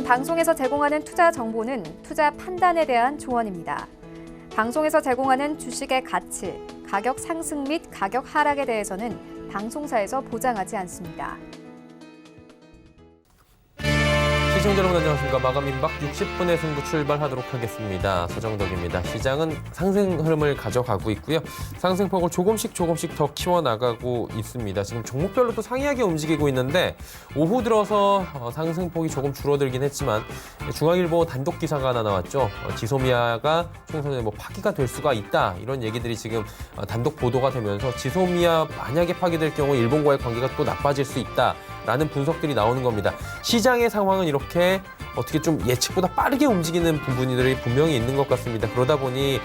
방송에서 제공하는 투자 정보는 투자 판단에 대한 조언입니다. 방송에서 제공하는 주식의 가치, 가격 상승 및 가격 하락에 대해서는 방송사에서 보장하지 않습니다. 시청자 여러분 안녕하십니까. 마감 임박 60분의 승부 출발하도록 하겠습니다. 서정덕입니다. 시장은 상승 흐름을 가져가고 있고요. 상승폭을 조금씩 더 키워나가고 있습니다. 지금 종목별로 또 상이하게 움직이고 있는데 오후 들어서 상승폭이 조금 줄어들긴 했지만 중앙일보 단독 기사가 하나 나왔죠. 지소미아가 총선에 파기가 될 수가 있다. 이런 얘기들이 지금 단독 보도가 되면서 지소미아 만약에 파기될 경우 일본과의 관계가 또 나빠질 수 있다. 라는 분석들이 나오는 겁니다. 시장의 상황은 이렇게 어떻게 좀 예측보다 빠르게 움직이는 부분들이 분명히 있는 것 같습니다. 그러다 보니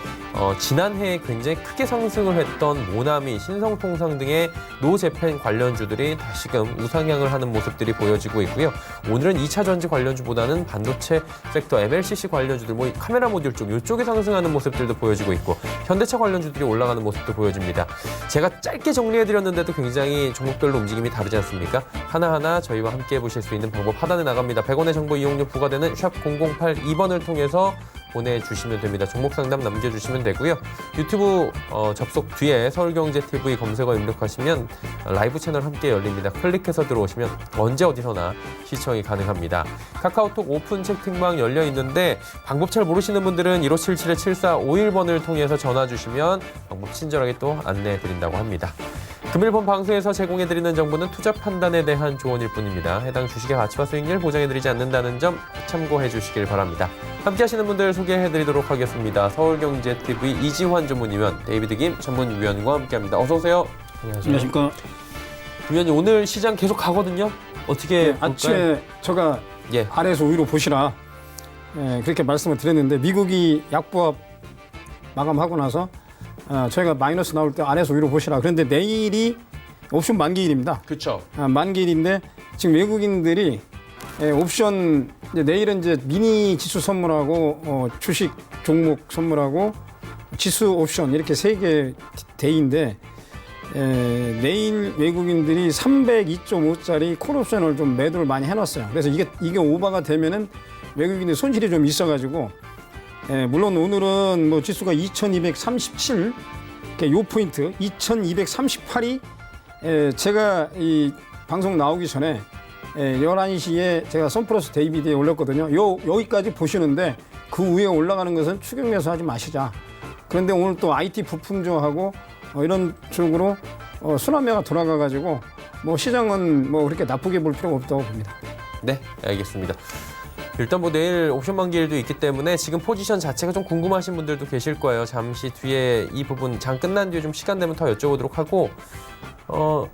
지난해에 굉장히 크게 상승을 했던 모나미, 신성통상 등의 노재팬 관련주들이 다시금 우상향을 하는 모습들이 보여지고 있고요. 오늘은 2차 전지 관련주보다는 반도체 섹터, MLCC 관련주들, 카메라 모듈 쪽 이쪽에 상승하는 모습들도 보여지고 있고 현대차 관련주들이 올라가는 모습도 보여집니다. 제가 짧게 정리해드렸는데도 굉장히 종목별로 움직임이 다르지 않습니까? 하나하나 저희와 함께 해보실 수 있는 방법 하단에 나갑니다. 100원의 정보 이용료 부과되는 샵 0082번을 통해서 보내주시면 됩니다. 종목 상담 남겨주시면 되고요. 유튜브 접속 뒤에 서울경제TV 검색어 입력하시면 라이브 채널 함께 열립니다. 클릭해서 들어오시면 언제 어디서나 시청이 가능합니다. 카카오톡 오픈 채팅방 열려 있는데 방법 잘 모르시는 분들은 1577-7451번을 통해서 전화 주시면 방법 친절하게 또 안내해 드린다고 합니다. 금일 본 방송에서 제공해드리는 정보는 투자 판단에 대한 조언일 뿐입니다. 해당 주식의 가치와 수익률 보장해드리지 않는다는 점 참고해 주시길 바랍니다. 함께 하시는 분들 소개해드리도록 하겠습니다. 서울경제TV 이지환 전문위원, 데이비드 김 전문위원과 함께합니다. 어서 오세요. 안녕하십니까. 위원님, 오늘 시장 계속 가거든요. 어떻게 볼까요? 아침에 제가 아래에서 위로 보시라 그렇게 말씀을 드렸는데 미국이 약보합 마감하고 나서 저희가 마이너스 나올 때 아래에서 위로 보시라. 그런데 내일이 옵션 만기일입니다. 그렇죠. 만기일인데 지금 외국인들이 옵션 내일은 이제 미니 지수 선물하고 주식 종목 선물하고 지수 옵션 이렇게 3개 데이인데 내일 외국인들이 302.5짜리 콜 옵션을 좀 매도를 많이 해놨어요. 그래서 이게 오버가 되면은 외국인들 손실이 좀 있어가지고 물론 오늘은 지수가 2237, 요 포인트 2238이 제가 이 방송 나오기 전에 11시에 제가 선플러스 데이비드에 올렸거든요. 여기까지 보시는데 그 위에 올라가는 것은 추격 매수하지 마시자. 그런데 오늘 또 IT 부품주하고 이런 쪽으로 순환매가 돌아가가지고 시장은 그렇게 나쁘게 볼 필요가 없다고 봅니다. 네, 알겠습니다. 일단 내일 옵션 만기일도 있기 때문에 지금 포지션 자체가 좀 궁금하신 분들도 계실 거예요. 잠시 뒤에 이 부분 장 끝난 뒤에 좀 시간 되면 더 여쭤보도록 하고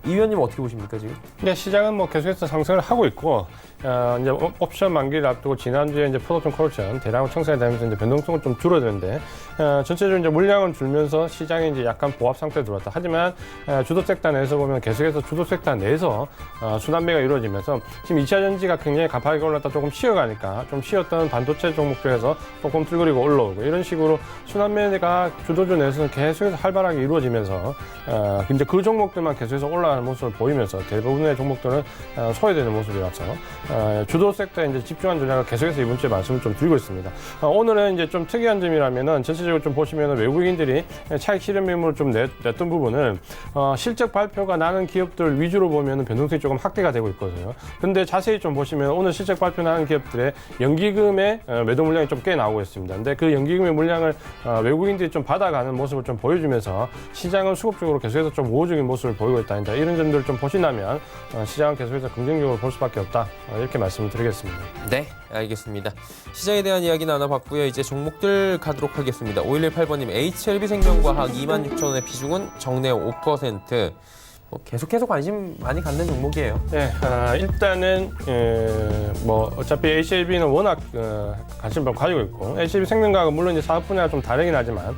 이 위원님 어떻게 보십니까 지금? 네, 시장은 계속해서 상승을 하고 있고 이제 옵션 만기를 앞두고 지난주에 이제 풋옵션 콜옵션 대량으로 청산이 되면서 이제 변동성은 좀 줄어드는데 전체적으로 이제 물량은 줄면서 시장이 이제 약간 보합 상태에 들어왔다. 하지만 주도 섹터 내에서 보면 계속해서 주도 섹터 내에서 순환매가 이루어지면서 지금 2차 전지가 굉장히 가파르게 올랐다 조금 쉬어가니까 좀 쉬었던 반도체 종목 중에서 조금 뚫그리고 올라오고 이런 식으로 순환매가 주도주 내에서는 계속해서 활발하게 이루어지면서 이제 그 종목들만 계속해서 올라가는 모습을 보이면서 대부분의 종목들은 소외되는 모습이라서 주도 섹터에 이제 집중한 전략을 계속해서 이번 주에 말씀을 좀 드리고 있습니다. 오늘은 이제 좀 특이한 점이라면은 전체적으로 좀 보시면은 외국인들이 차익 실현 매물을 좀 냈던 부분은 실적 발표가 나는 기업들 위주로 보면은 변동성이 조금 확대가 되고 있거든요. 근데 자세히 좀 보시면 오늘 실적 발표 나는 기업들의 연기금의 매도 물량이 좀 꽤 나오고 있습니다. 근데 그 연기금의 물량을 외국인들이 좀 받아가는 모습을 좀 보여주면서 시장은 수급적으로 계속해서 좀 우호적인 모습을 보이고 있다. 이런 점들을 좀 보신다면 시장은 계속해서 긍정적으로 볼 수밖에 없다. 이렇게 말씀을 드리겠습니다. 네, 알겠습니다. 시장에 대한 이야기 나눠봤고요. 이제 종목들 가도록 하겠습니다. 5118번님, HLB생명과학 26,000원의 비중은 정내 5%. 계속해서 관심 많이 갖는 종목이에요. 네, 일단은 어차피 HLB는 워낙 관심을 가지고 있고 HLB 생명과학은 물론 이제 사업 분야가 좀 다르긴 하지만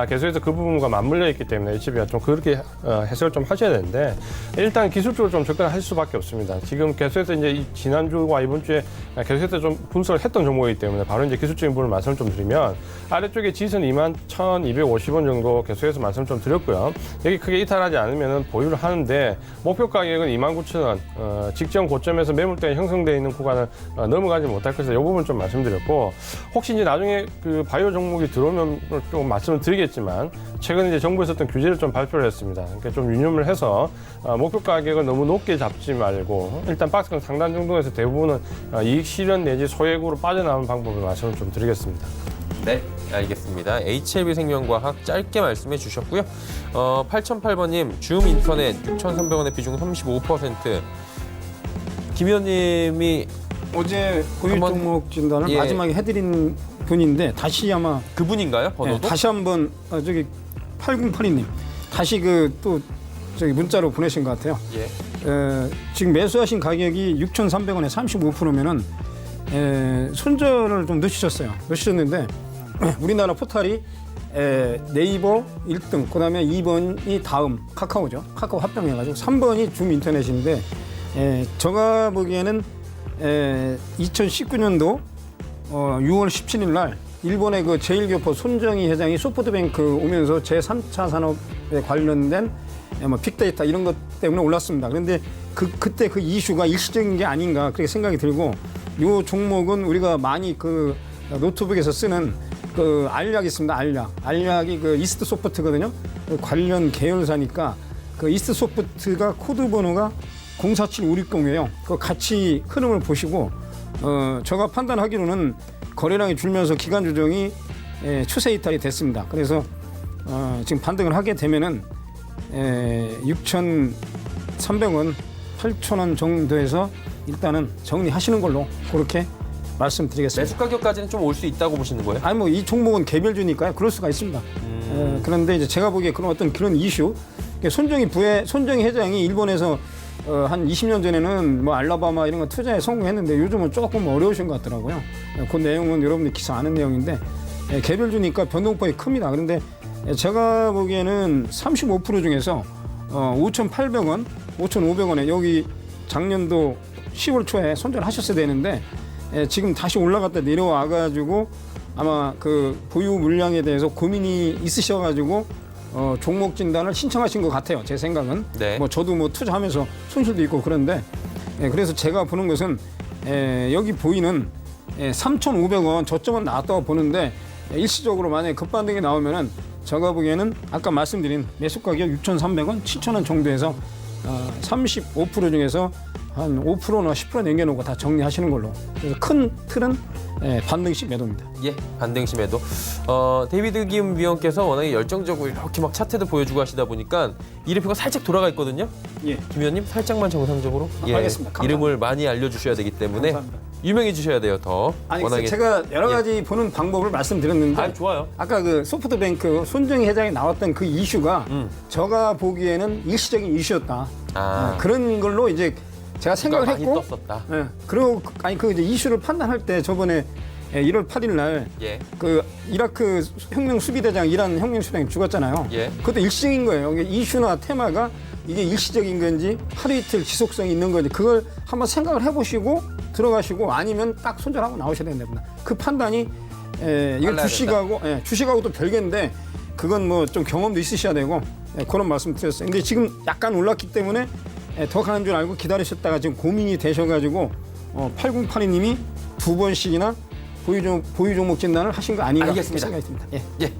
계속해서 그 부분과 맞물려 있기 때문에 HB가 좀 그렇게 해석을 좀 하셔야 되는데 일단 기술적으로 좀 접근할 수밖에 없습니다. 지금 계속해서 이제 지난주와 이번 주에 계속해서 좀 분석을 했던 종목이기 때문에 바로 이제 기술적인 부분을 말씀을 좀 드리면 아래쪽에 지수는 21,250원 정도 계속해서 말씀을 좀 드렸고요. 여기 크게 이탈하지 않으면 보유를 하는데 목표 가격은 29,000원 직전 고점에서 매물대가 형성되어 있는 구간을 넘어가지 못할 것이다. 이 부분 좀 말씀드렸고 혹시 이제 나중에 그 바이오 종목이 들어오면 좀 말씀을 드리겠지만 최근에 이제 정부에서 어떤 규제를 좀 발표를 했습니다. 그러니까 좀 유념을 해서 목표 가격을 너무 높게 잡지 말고 일단 박스권 상단 정도에서 대부분은 이익 실현 내지 소액으로 빠져나오는 방법을 말씀을 좀 드리겠습니다. 네, 알겠습니다. HLB생명과학 짧게 말씀해 주셨고요. 8008번님, 줌인터넷 6,300원의 비중 35%. 김 의원님이 어제 보유 한번- 종목 진단을 예. 마지막에 해드린 분인데 다시 아마 그분인가요? 번호도? 다시 한번 저기 8082님 다시 그 또 저기 문자로 보내신 것 같아요. 예. 지금 매수하신 가격이 6,300원에 35%면은 손절을 좀 넣으셨는데 우리나라 포탈이 네이버 1등, 그다음에 2번이 다음 카카오죠. 카카오 합병해가지고 3번이 줌 인터넷인데 제가 보기에는 2019년도 6월 17일 날 일본의 그 제1교포 손정희 회장이 소프트뱅크 오면서 제3차 산업에 관련된 뭐 빅데이터 이런 것 때문에 올랐습니다. 그런데 그때 그 이슈가 일시적인 게 아닌가 그렇게 생각이 들고 이 종목은 우리가 많이 그 노트북에서 쓰는 그 알약 있습니다. 알약이 그 이스트 소프트거든요. 관련 계열사니까 그 이스트 소프트가 코드 번호가 047560이에요. 그 같이 흐름을 보시고 제가 판단하기로는 거래량이 줄면서 기간 조정이 추세 이탈이 됐습니다. 그래서 지금 반등을 하게 되면은 6,300원, 8,000원 정도에서 일단은 정리하시는 걸로 그렇게 말씀드리겠습니다. 매수 가격까지는 좀 올 수 있다고 보시는 거예요? 아니 뭐 이 종목은 개별주니까요. 그럴 수가 있습니다. 그런데 이제 제가 보기에 그런 이슈, 손정희 회장이 일본에서 한 20년 전에는 뭐 알라바마 이런 거 투자에 성공했는데 요즘은 조금 어려우신 것 같더라고요. 그 내용은 여러분들 기사 아는 내용인데 개별주니까 변동폭이 큽니다. 그런데 제가 보기에는 35% 중에서 5,800원, 5,500원에 여기 작년도 10월 초에 손절하셨어야 되는데 지금 다시 올라갔다 내려와가지고 아마 그 보유 물량에 대해서 고민이 있으셔가지고 종목 진단을 신청하신 것 같아요. 제 생각은. 네. 뭐 저도 뭐 투자하면서 손실도 있고 그런데 그래서 제가 보는 것은 여기 보이는 3,500원 저점은 나왔다고 보는데 일시적으로 만약에 급반등이 나오면은 제가 보기에는 아까 말씀드린 매수 가격 6,300원, 7,000원 정도에서 35% 중에서 한 5%나 10% 남겨놓고 다 정리하시는 걸로. 그래서 큰 틀은 반등식 매도입니다. 예, 반등심에도 데이비드 김 위원께서 워낙에 열정적으로 이렇게 막 차트도 보여주고 하시다 보니까 이름표가 살짝 돌아가 있거든요. 예. 김 위원님 살짝만 정상적으로 알겠습니다. 감사합니다. 이름을 많이 알려주셔야 되기 때문에 감사합니다. 유명해주셔야 돼요. 더 아니 워낙에 제가 여러 가지 보는 방법을 말씀드렸는데 아, 좋아요. 아까 그 소프트뱅크 손정희 회장이 나왔던 그 이슈가 제가 보기에는 일시적인 이슈였다. 그런 걸로 이제 제가 생각을 많이 했고 떴었다. 그리고 그 이제 이슈를 판단할 때 저번에 1월 8일 날 그 예. 이라크 혁명 수비대장 이란 혁명 수비대장이 죽었잖아요. 예. 그것도 일시적인 거예요. 이게 이슈나 테마가 이게 일시적인 건지 하루 이틀 지속성이 있는 건지 그걸 한번 생각을 해보시고 들어가시고 아니면 딱 손절하고 나오셔야 됩니다. 그 판단이 이건 빨라야 주식하고 또 별개인데 그건 뭐 좀 경험도 있으셔야 되고 그런 말씀 드렸어요. 근데 지금 약간 올랐기 때문에 더 가는 줄 알고 기다리셨다가 지금 고민이 되셔가지고 8082님이 2번씩이나 보유 종목 진단을 하신 거 아닌가 알겠습니다. 생각이 듭니다. 예. 예.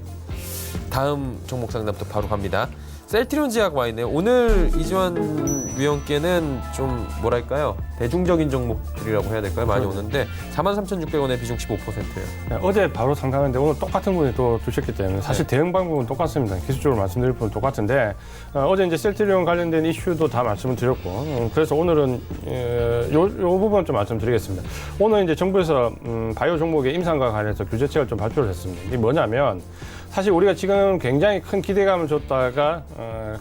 다음 종목 상담도 바로 갑니다. 셀트리온 제약 와 있네요. 오늘 이지환 위원께는 좀 뭐랄까요? 대중적인 종목들이라고 해야 될까요? 많이 오는데 43,600원에 비중 15%예요. 어제 바로 상담했는데 오늘 똑같은 분이 또 주셨기 때문에 사실 대응 방법은 똑같습니다. 기술적으로 말씀드릴 부분 똑같은데 어제 이제 셀트리온 관련된 이슈도 다 말씀을 드렸고 그래서 오늘은 요 부분 좀 말씀드리겠습니다. 오늘 이제 정부에서 바이오 종목의 임상과 관련해서 규제책을 좀 발표를 했습니다. 이게 뭐냐면 사실 우리가 지금 굉장히 큰 기대감을 줬다가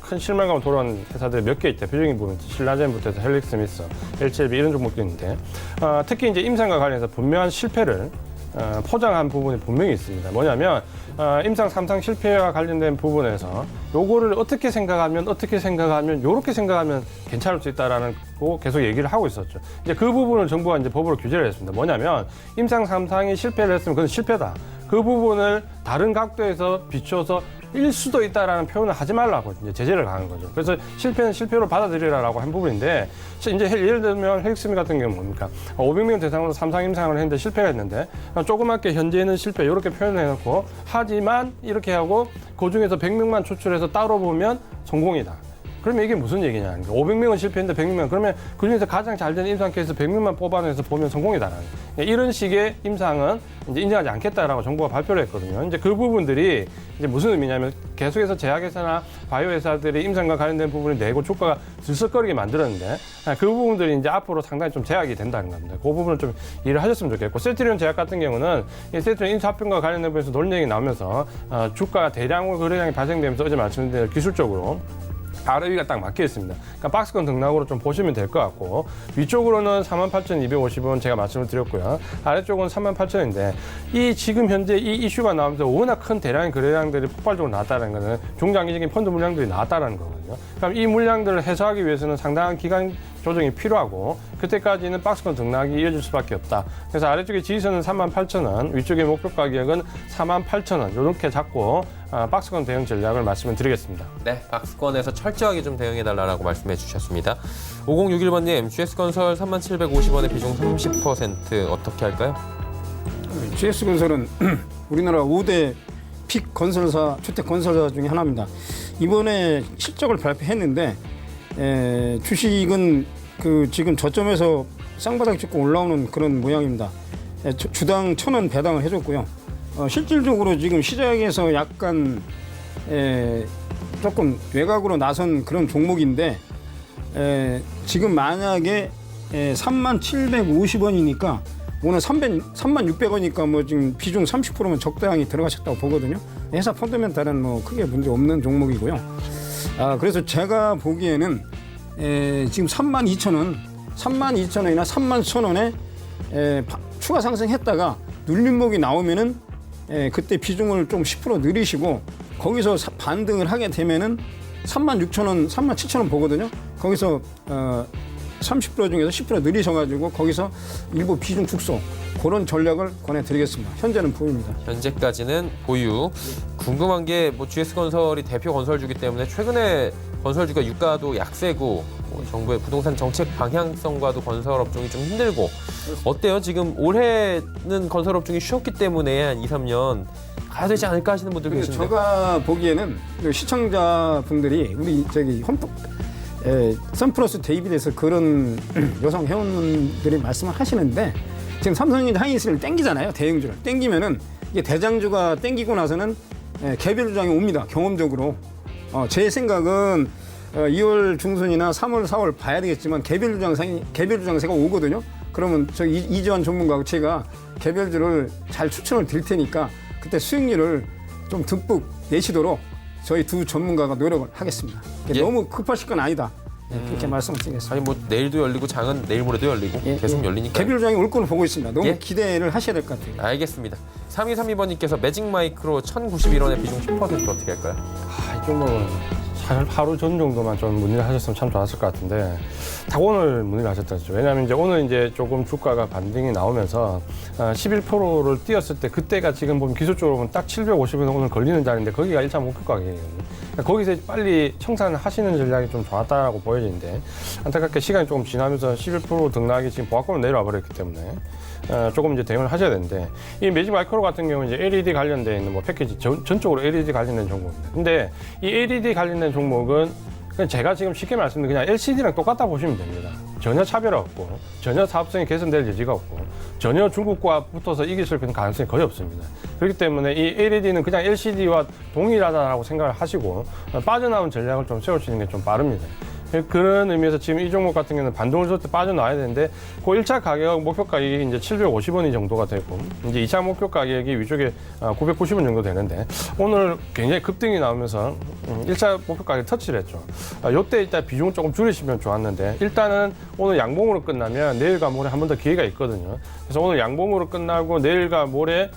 큰 실망감을 돌아온 회사들 몇 개 있다. 대표적인 부분 신라젠부터 해서 헬릭스미스, HLB 이런 종목도 있는데 특히 이제 임상과 관련해서 분명한 실패를 포장한 부분이 분명히 있습니다. 뭐냐면 임상 3상 실패와 관련된 부분에서 요거를 어떻게 생각하면 요렇게 생각하면 괜찮을 수 있다라는 거 계속 얘기를 하고 있었죠. 이제 그 부분을 정부가 이제 법으로 규제를 했습니다. 뭐냐면 임상 3상이 실패를 했으면 그건 실패다. 그 부분을 다른 각도에서 비추어서 일 수도 있다라는 표현을 하지 말라고 이제 제재를 가한 거죠. 그래서 실패는 실패로 받아들이라라고 한 부분인데, 이제 예를 들면 헬릭스미 같은 경우는 뭡니까? 500명 대상으로 3상 임상을 했는데 실패가 했는데, 조그맣게 현재는 실패 이렇게 표현을 해놓고, 하지만 이렇게 하고 그 중에서 100명만 추출해서 따로 보면 성공이다. 그러면 이게 무슨 얘기냐? 500명은 실패했는데 100명, 그러면 그 중에서 가장 잘 된 임상 케이스 100명만 뽑아내서 보면 성공이다라는. 이런 식의 임상은 이제 인정하지 않겠다라고 정부가 발표를 했거든요. 이제 그 부분들이 이제 무슨 의미냐면 계속해서 제약회사나 바이오 회사들이 임상과 관련된 부분을 내고 주가가 들썩거리게 만들었는데, 그 부분들이 이제 앞으로 상당히 좀 제약이 된다는 겁니다. 그 부분을 좀 이해를 하셨으면 좋겠고, 셀트리온 제약 같은 경우는 이 셀트리온 인수합병과 관련된 부분에서 논쟁이 나오면서 주가가 대량으로 거래량이 발생되면서 어제 말씀드린 대로 기술적으로 ROE가 딱 막혀 있습니다. 그러니까 박스권 등락으로 좀 보시면 될 것 같고, 위쪽으로는 48,250원 제가 말씀을 드렸고요. 아래쪽은 38,000원인데, 이 지금 현재 이 이슈가 나오면서 워낙 큰 대량의 거래량들이 폭발적으로 나왔다는 것은 중장기적인 펀드 물량들이 나왔다는 거거든요. 그럼 이 물량들을 해소하기 위해서는 상당한 기간 조정이 필요하고, 그때까지는 박스권 등락이 이어질 수밖에 없다. 그래서 아래쪽에 지지선은 38,000원, 위쪽의 목표 가격은 48,000원 이렇게 잡고 박스권 대응 전략을 말씀을 드리겠습니다. 네, 박스권에서 철저하게 좀 대응해달라고 말씀해 주셨습니다. 5061번님, GS건설 3750원의 비중 30% 어떻게 할까요? GS건설은 우리나라 5대 픽 건설사, 주택 건설사 중에 하나입니다. 이번에 실적을 발표했는데 주식은 지금 저점에서 쌍바닥 찍고 올라오는 그런 모양입니다. 주당 1,000원 배당을 해줬고요. 실질적으로 지금 시장에서 약간 조금 외곽으로 나선 그런 종목인데, 지금 만약에 3750원이니까 오늘 3600원이니까 뭐 지금 비중 30%면 적당히 들어가셨다고 보거든요. 회사 펀더멘탈은 뭐 크게 문제 없는 종목이고요. 그래서 제가 보기에는 지금 32,000원, 32,000원이나 31,000원에 추가 상승했다가 눌림목이 나오면은 그때 비중을 좀 10% 늘리시고, 거기서 반등을 하게 되면은 36,000원, 37,000원 보거든요. 거기서 30% 중에서 10% 늘리셔가지고 거기서 일부 비중 축소, 그런 전략을 권해드리겠습니다. 현재는 보유입니다. 현재까지는 보유. 궁금한 게 뭐 GS건설이 대표 건설주기 때문에 최근에 건설주가 유가도 약세고, 뭐 정부의 부동산 정책 방향성과도 건설업종이 좀 힘들고, 어때요? 지금 올해는 건설업종이 쉬었기 때문에 한 2, 3년 가야 되지 않을까 하시는 분들 계신데. 제가 보기에는 시청자분들이 우리 선플러스 데이비드에서 그런 여성 회원들이 말씀을 하시는데, 지금 삼성이 하이닉스를 땡기잖아요. 대형주를 땡기면은 이게 대장주가 땡기고 나서는 개별 주장이 옵니다. 경험적으로. 제 생각은 2월 중순이나 3월, 4월 봐야 되겠지만 개별 주장세가 오거든요. 그러면 저 이지환 전문가하고 제가 개별주를 잘 추천을 드릴 테니까 그때 수익률을 좀 듬뿍 내시도록 저희 두 전문가가 노력을 하겠습니다. 예. 너무 급하실 건 아니다. 그렇게 말씀을 드리겠습니다. 아니 뭐 내일도 열리고 장은 내일 모레도 열리고 계속 열리니까. 개별 주장이 올 거는 보고 있습니다. 너무 예. 기대를 하셔야 될 것 같아요. 알겠습니다. 3232번님께서 매직마이크로 1,091원의 비중 10% 어떻게 할까요? 이 종목은 하루 전 정도만 좀 문의를 하셨으면 참 좋았을 것 같은데, 딱 오늘 문의를 하셨다죠. 왜냐하면 이제 오늘 이제 조금 주가가 반등이 나오면서 11%를 뛰었을 때, 그때가 지금 보면 기술적으로 보면 딱 750원 오늘 걸리는 자리인데, 거기가 1차 목표 가격이거든요. 그러니까 거기서 빨리 청산하시는 전략이 좀 좋았다라고 보여지는데, 안타깝게 시간이 조금 지나면서 11% 등락이 지금 보합권으로 내려와 버렸기 때문에 조금 이제 대응을 하셔야 되는데, 이 매직 마이크로 같은 경우는 이제 LED 관련돼 있는 뭐 패키지 전적으로 LED 관련된 종목입니다. 근데 이 LED 관련된 종목은 그냥 제가 지금 쉽게 말씀드리면 그냥 LCD랑 똑같다 보시면 됩니다. 전혀 차별 없고, 전혀 사업성이 개선될 여지가 없고, 전혀 중국과 붙어서 이길 수 있는 가능성이 거의 없습니다. 그렇기 때문에 이 LED는 그냥 LCD와 동일하다라고 생각을 하시고 빠져나온 전략을 좀 세우시는 게 좀 빠릅니다. 그런 의미에서 지금 이 종목 같은 경우는 반동을 줄 때 빠져나와야 되는데, 그 1차 가격 목표 가격이 이제 750원이 정도가 되고, 이제 2차 목표 가격이 위쪽에 990원 정도 되는데, 오늘 굉장히 급등이 나오면서 1차 목표 가격 터치를 했죠. 요때 일단 비중을 조금 줄이시면 좋았는데, 일단은 오늘 양봉으로 끝나면 내일과 모레 한 번 더 기회가 있거든요. 그래서 오늘 양봉으로 끝나고 내일과 모레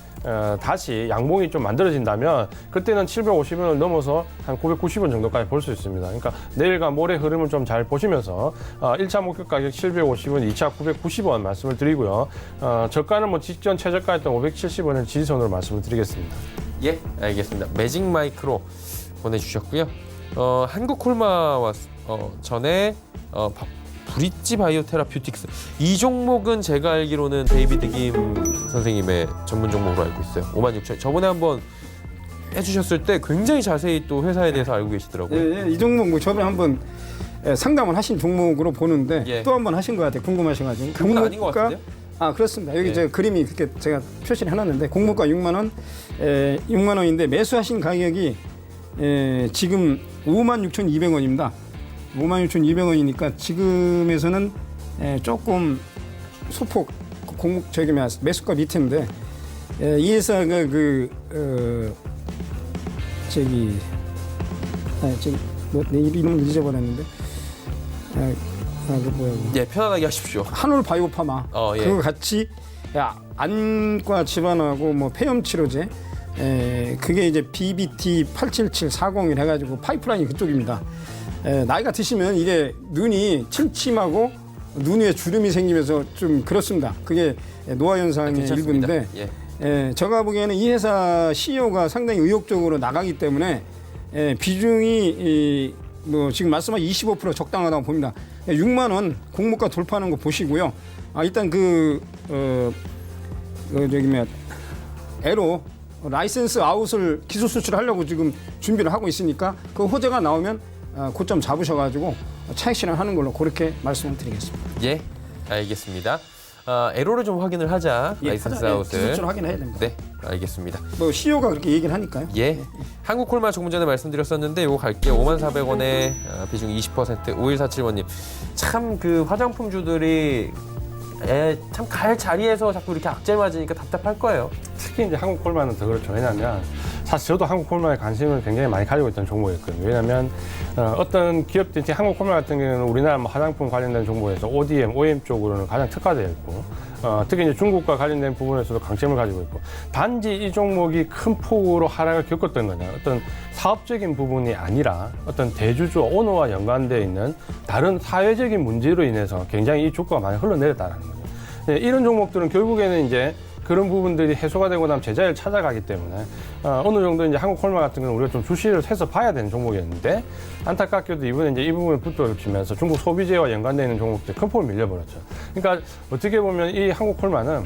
다시 양봉이 좀 만들어진다면 그때는 750원을 넘어서 한 990원 정도까지 볼 수 있습니다. 그러니까 내일과 모레 흐름을 좀 잘 보시면서 1차 목표 가격 750원, 2차 990원 말씀을 드리고요. 저가는 뭐 직전 최저가였던 570원을 지지선으로 말씀을 드리겠습니다. 예, 알겠습니다. 매직 마이크로 보내주셨고요. 한국콜마와 전에 브릿지 바이오테라퓨틱스 이 종목은 제가 알기로는 데이비드 김 선생님의 전문 종목으로 알고 있어요. 56,000. 저번에 한번 해주셨을 때 굉장히 자세히 또 회사에 대해서 알고 계시더라고요. 예, 이 종목 뭐 저번에 한번 상담을 하신 종목으로 보는데 예. 또 한번 하신 것 같아요. 궁금하셔가지고. 그건 아닌 것 같은데요? 아 그렇습니다. 여기 예. 저 그림이 그렇게 제가 표시를 해놨는데 공모가 6만 원, 6만 원인데 매수하신 가격이 지금 56,200원입니다. 56,200원이니까 지금에서는 조금 소폭 공목 저기 매수가 밑인데 이 회사가 저기 뭐 내 이름을 잊어버렸는데 그 뭐야 예, 편안하게 하십시오. 한올 바이오파마 예. 그거 같이 안과 질환하고 뭐 폐렴 치료제 그게 이제 BBT 87740을 해가지고 파이프라인이 그쪽입니다. 나이가 드시면 이게 눈이 침침하고 눈 위에 주름이 생기면서 좀 그렇습니다. 그게 노화 현상의 괜찮습니다. 일부인데 예. 제가 보기에는 이 회사 CEO가 상당히 의욕적으로 나가기 때문에 비중이 뭐 지금 말씀한 25% 적당하다고 봅니다. 6만 원 공모가 돌파하는 거 보시고요. 일단 에로 라이센스 아웃을 기술 수출하려고 지금 준비를 하고 있으니까 그 호재가 나오면 고점 잡으셔가지고 차익 실현하는 걸로 그렇게 말씀을 드리겠습니다. 예, 알겠습니다. 에로를 좀 확인을 하자. 라이센스 아웃을. 기술 수출 확인해야 됩니다. 네, 알겠습니다. 뭐 CEO가 그렇게 얘기를 하니까요. 예, 한국콜마 조금 전에 말씀드렸었는데 이거 갈게요. 54,000원에 비중 20% 5147번님. 참 그 화장품주들이 참 갈 자리에서 자꾸 이렇게 악재 맞으니까 답답할 거예요. 특히 이제 한국콜마는 더 그렇죠. 왜냐하면 사실 저도 한국콜마에 관심을 굉장히 많이 가지고 있던 종목이었거든요. 왜냐하면 어떤 기업들이 한국콜마 같은 경우는 우리나라 뭐 화장품 관련된 종목에서 ODM, OEM 쪽으로는 가장 특화되어 있고 특히 이제 중국과 관련된 부분에서도 강점을 가지고 있고 단지 이 종목이 큰 폭으로 하락을 겪었던 거냐 어떤 사업적인 부분이 아니라 어떤 대주주 오너와 연관되어 있는 다른 사회적인 문제로 인해서 굉장히 이 주가가 많이 흘러내렸다는 거죠. 이런 종목들은 결국에는 이제 그런 부분들이 해소가 되고 나면 제자리를 찾아가기 때문에 어느 정도 이제 한국콜마 같은 경우는 우리가 좀 주시를 해서 봐야 되는 종목이었는데 안타깝게도 이번에 이제 이 부분을 붙들어주면서 중국 소비재와 연관되어 있는 종목들이 큰 폭을 밀려버렸죠. 그러니까 어떻게 보면 이 한국콜마는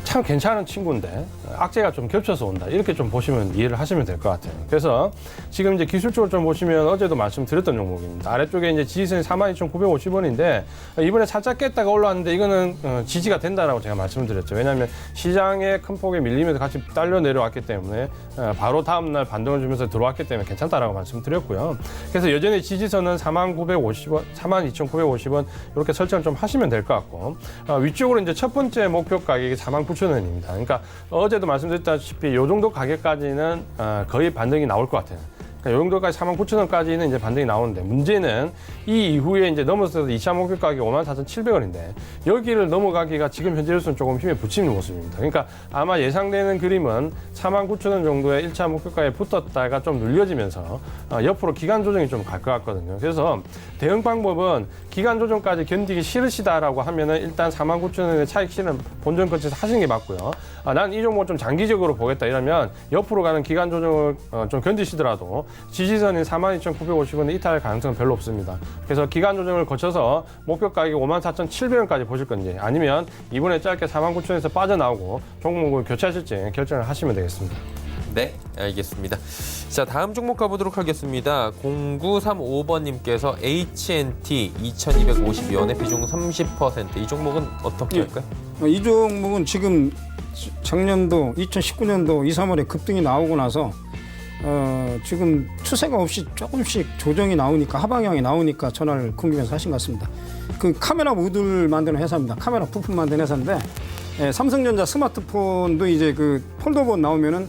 참 괜찮은 친구인데 악재가 좀 겹쳐서 온다 이렇게 좀 보시면 이해를 하시면 될 것 같아요. 그래서 지금 이제 기술적으로 좀 보시면 어제도 말씀드렸던 종목입니다. 아래쪽에 이제 지지선이 42,950원인데 이번에 살짝 깼다가 올라왔는데 이거는 지지가 된다라고 제가 말씀을 드렸죠. 왜냐하면 시장에 큰 폭에 밀리면서 같이 딸려 내려왔기 때문에 바로 다음 날 반등을 주면서 들어왔기 때문에 괜찮다라고 말씀드렸고요. 그래서 여전히 지지선은 42,950원, 42,950원 이렇게 설정을 좀 하시면 될 것 같고 위쪽으로 이제 첫 번째 목표 가격이 49,000원입니다. 그러니까 어제도 말씀드렸다시피 이 정도 가격까지는 거의 반등이 나올 것 같아요. 이 정도까지 49,000원까지는 이제 반등이 나오는데 문제는 이 이후에 이제 넘어서서 2차 목표 가격이 54,700원인데 여기를 넘어가기가 지금 현재로서는 조금 힘에 부치는 모습입니다. 그러니까 아마 예상되는 그림은 49,000원 정도의 1차 목표가에 붙었다가 좀 눌려지면서 옆으로 기간 조정이 좀 갈 것 같거든요. 그래서 대응 방법은 기간 조정까지 견디기 싫으시다라고 하면은 일단 49,000원의 차익 실현 본전 거치에서 하시는 게 맞고요. 난 이 종목 좀 장기적으로 보겠다 이러면 옆으로 가는 기간 조정을 좀 견디시더라도 지지선인 42,950원에 이탈할 가능성은 별로 없습니다. 그래서 기간 조정을 거쳐서 목표 가격이 54,700원까지 보실 건지 아니면 이번에 짧게 49,000원에서 빠져나오고 종목을 교체하실지 결정을 하시면 되겠습니다. 네, 알겠습니다. 자, 다음 종목 가보도록 하겠습니다. 0935번님께서 HNT 2,252원에 비중 30%. 이 종목은 어떻게 할까요? 이 종목은 지금 작년도 2019년도 2, 3월에 급등이 나오고 나서 지금 추세가 없이 조금씩 조정이 나오니까 하방향이 나오니까 전화를 궁금해서 하신 것 같습니다. 그 카메라 모듈 만드는 회사입니다. 카메라 부품 만드는 회사인데 삼성전자 스마트폰도 이제 그 폴더폰 나오면은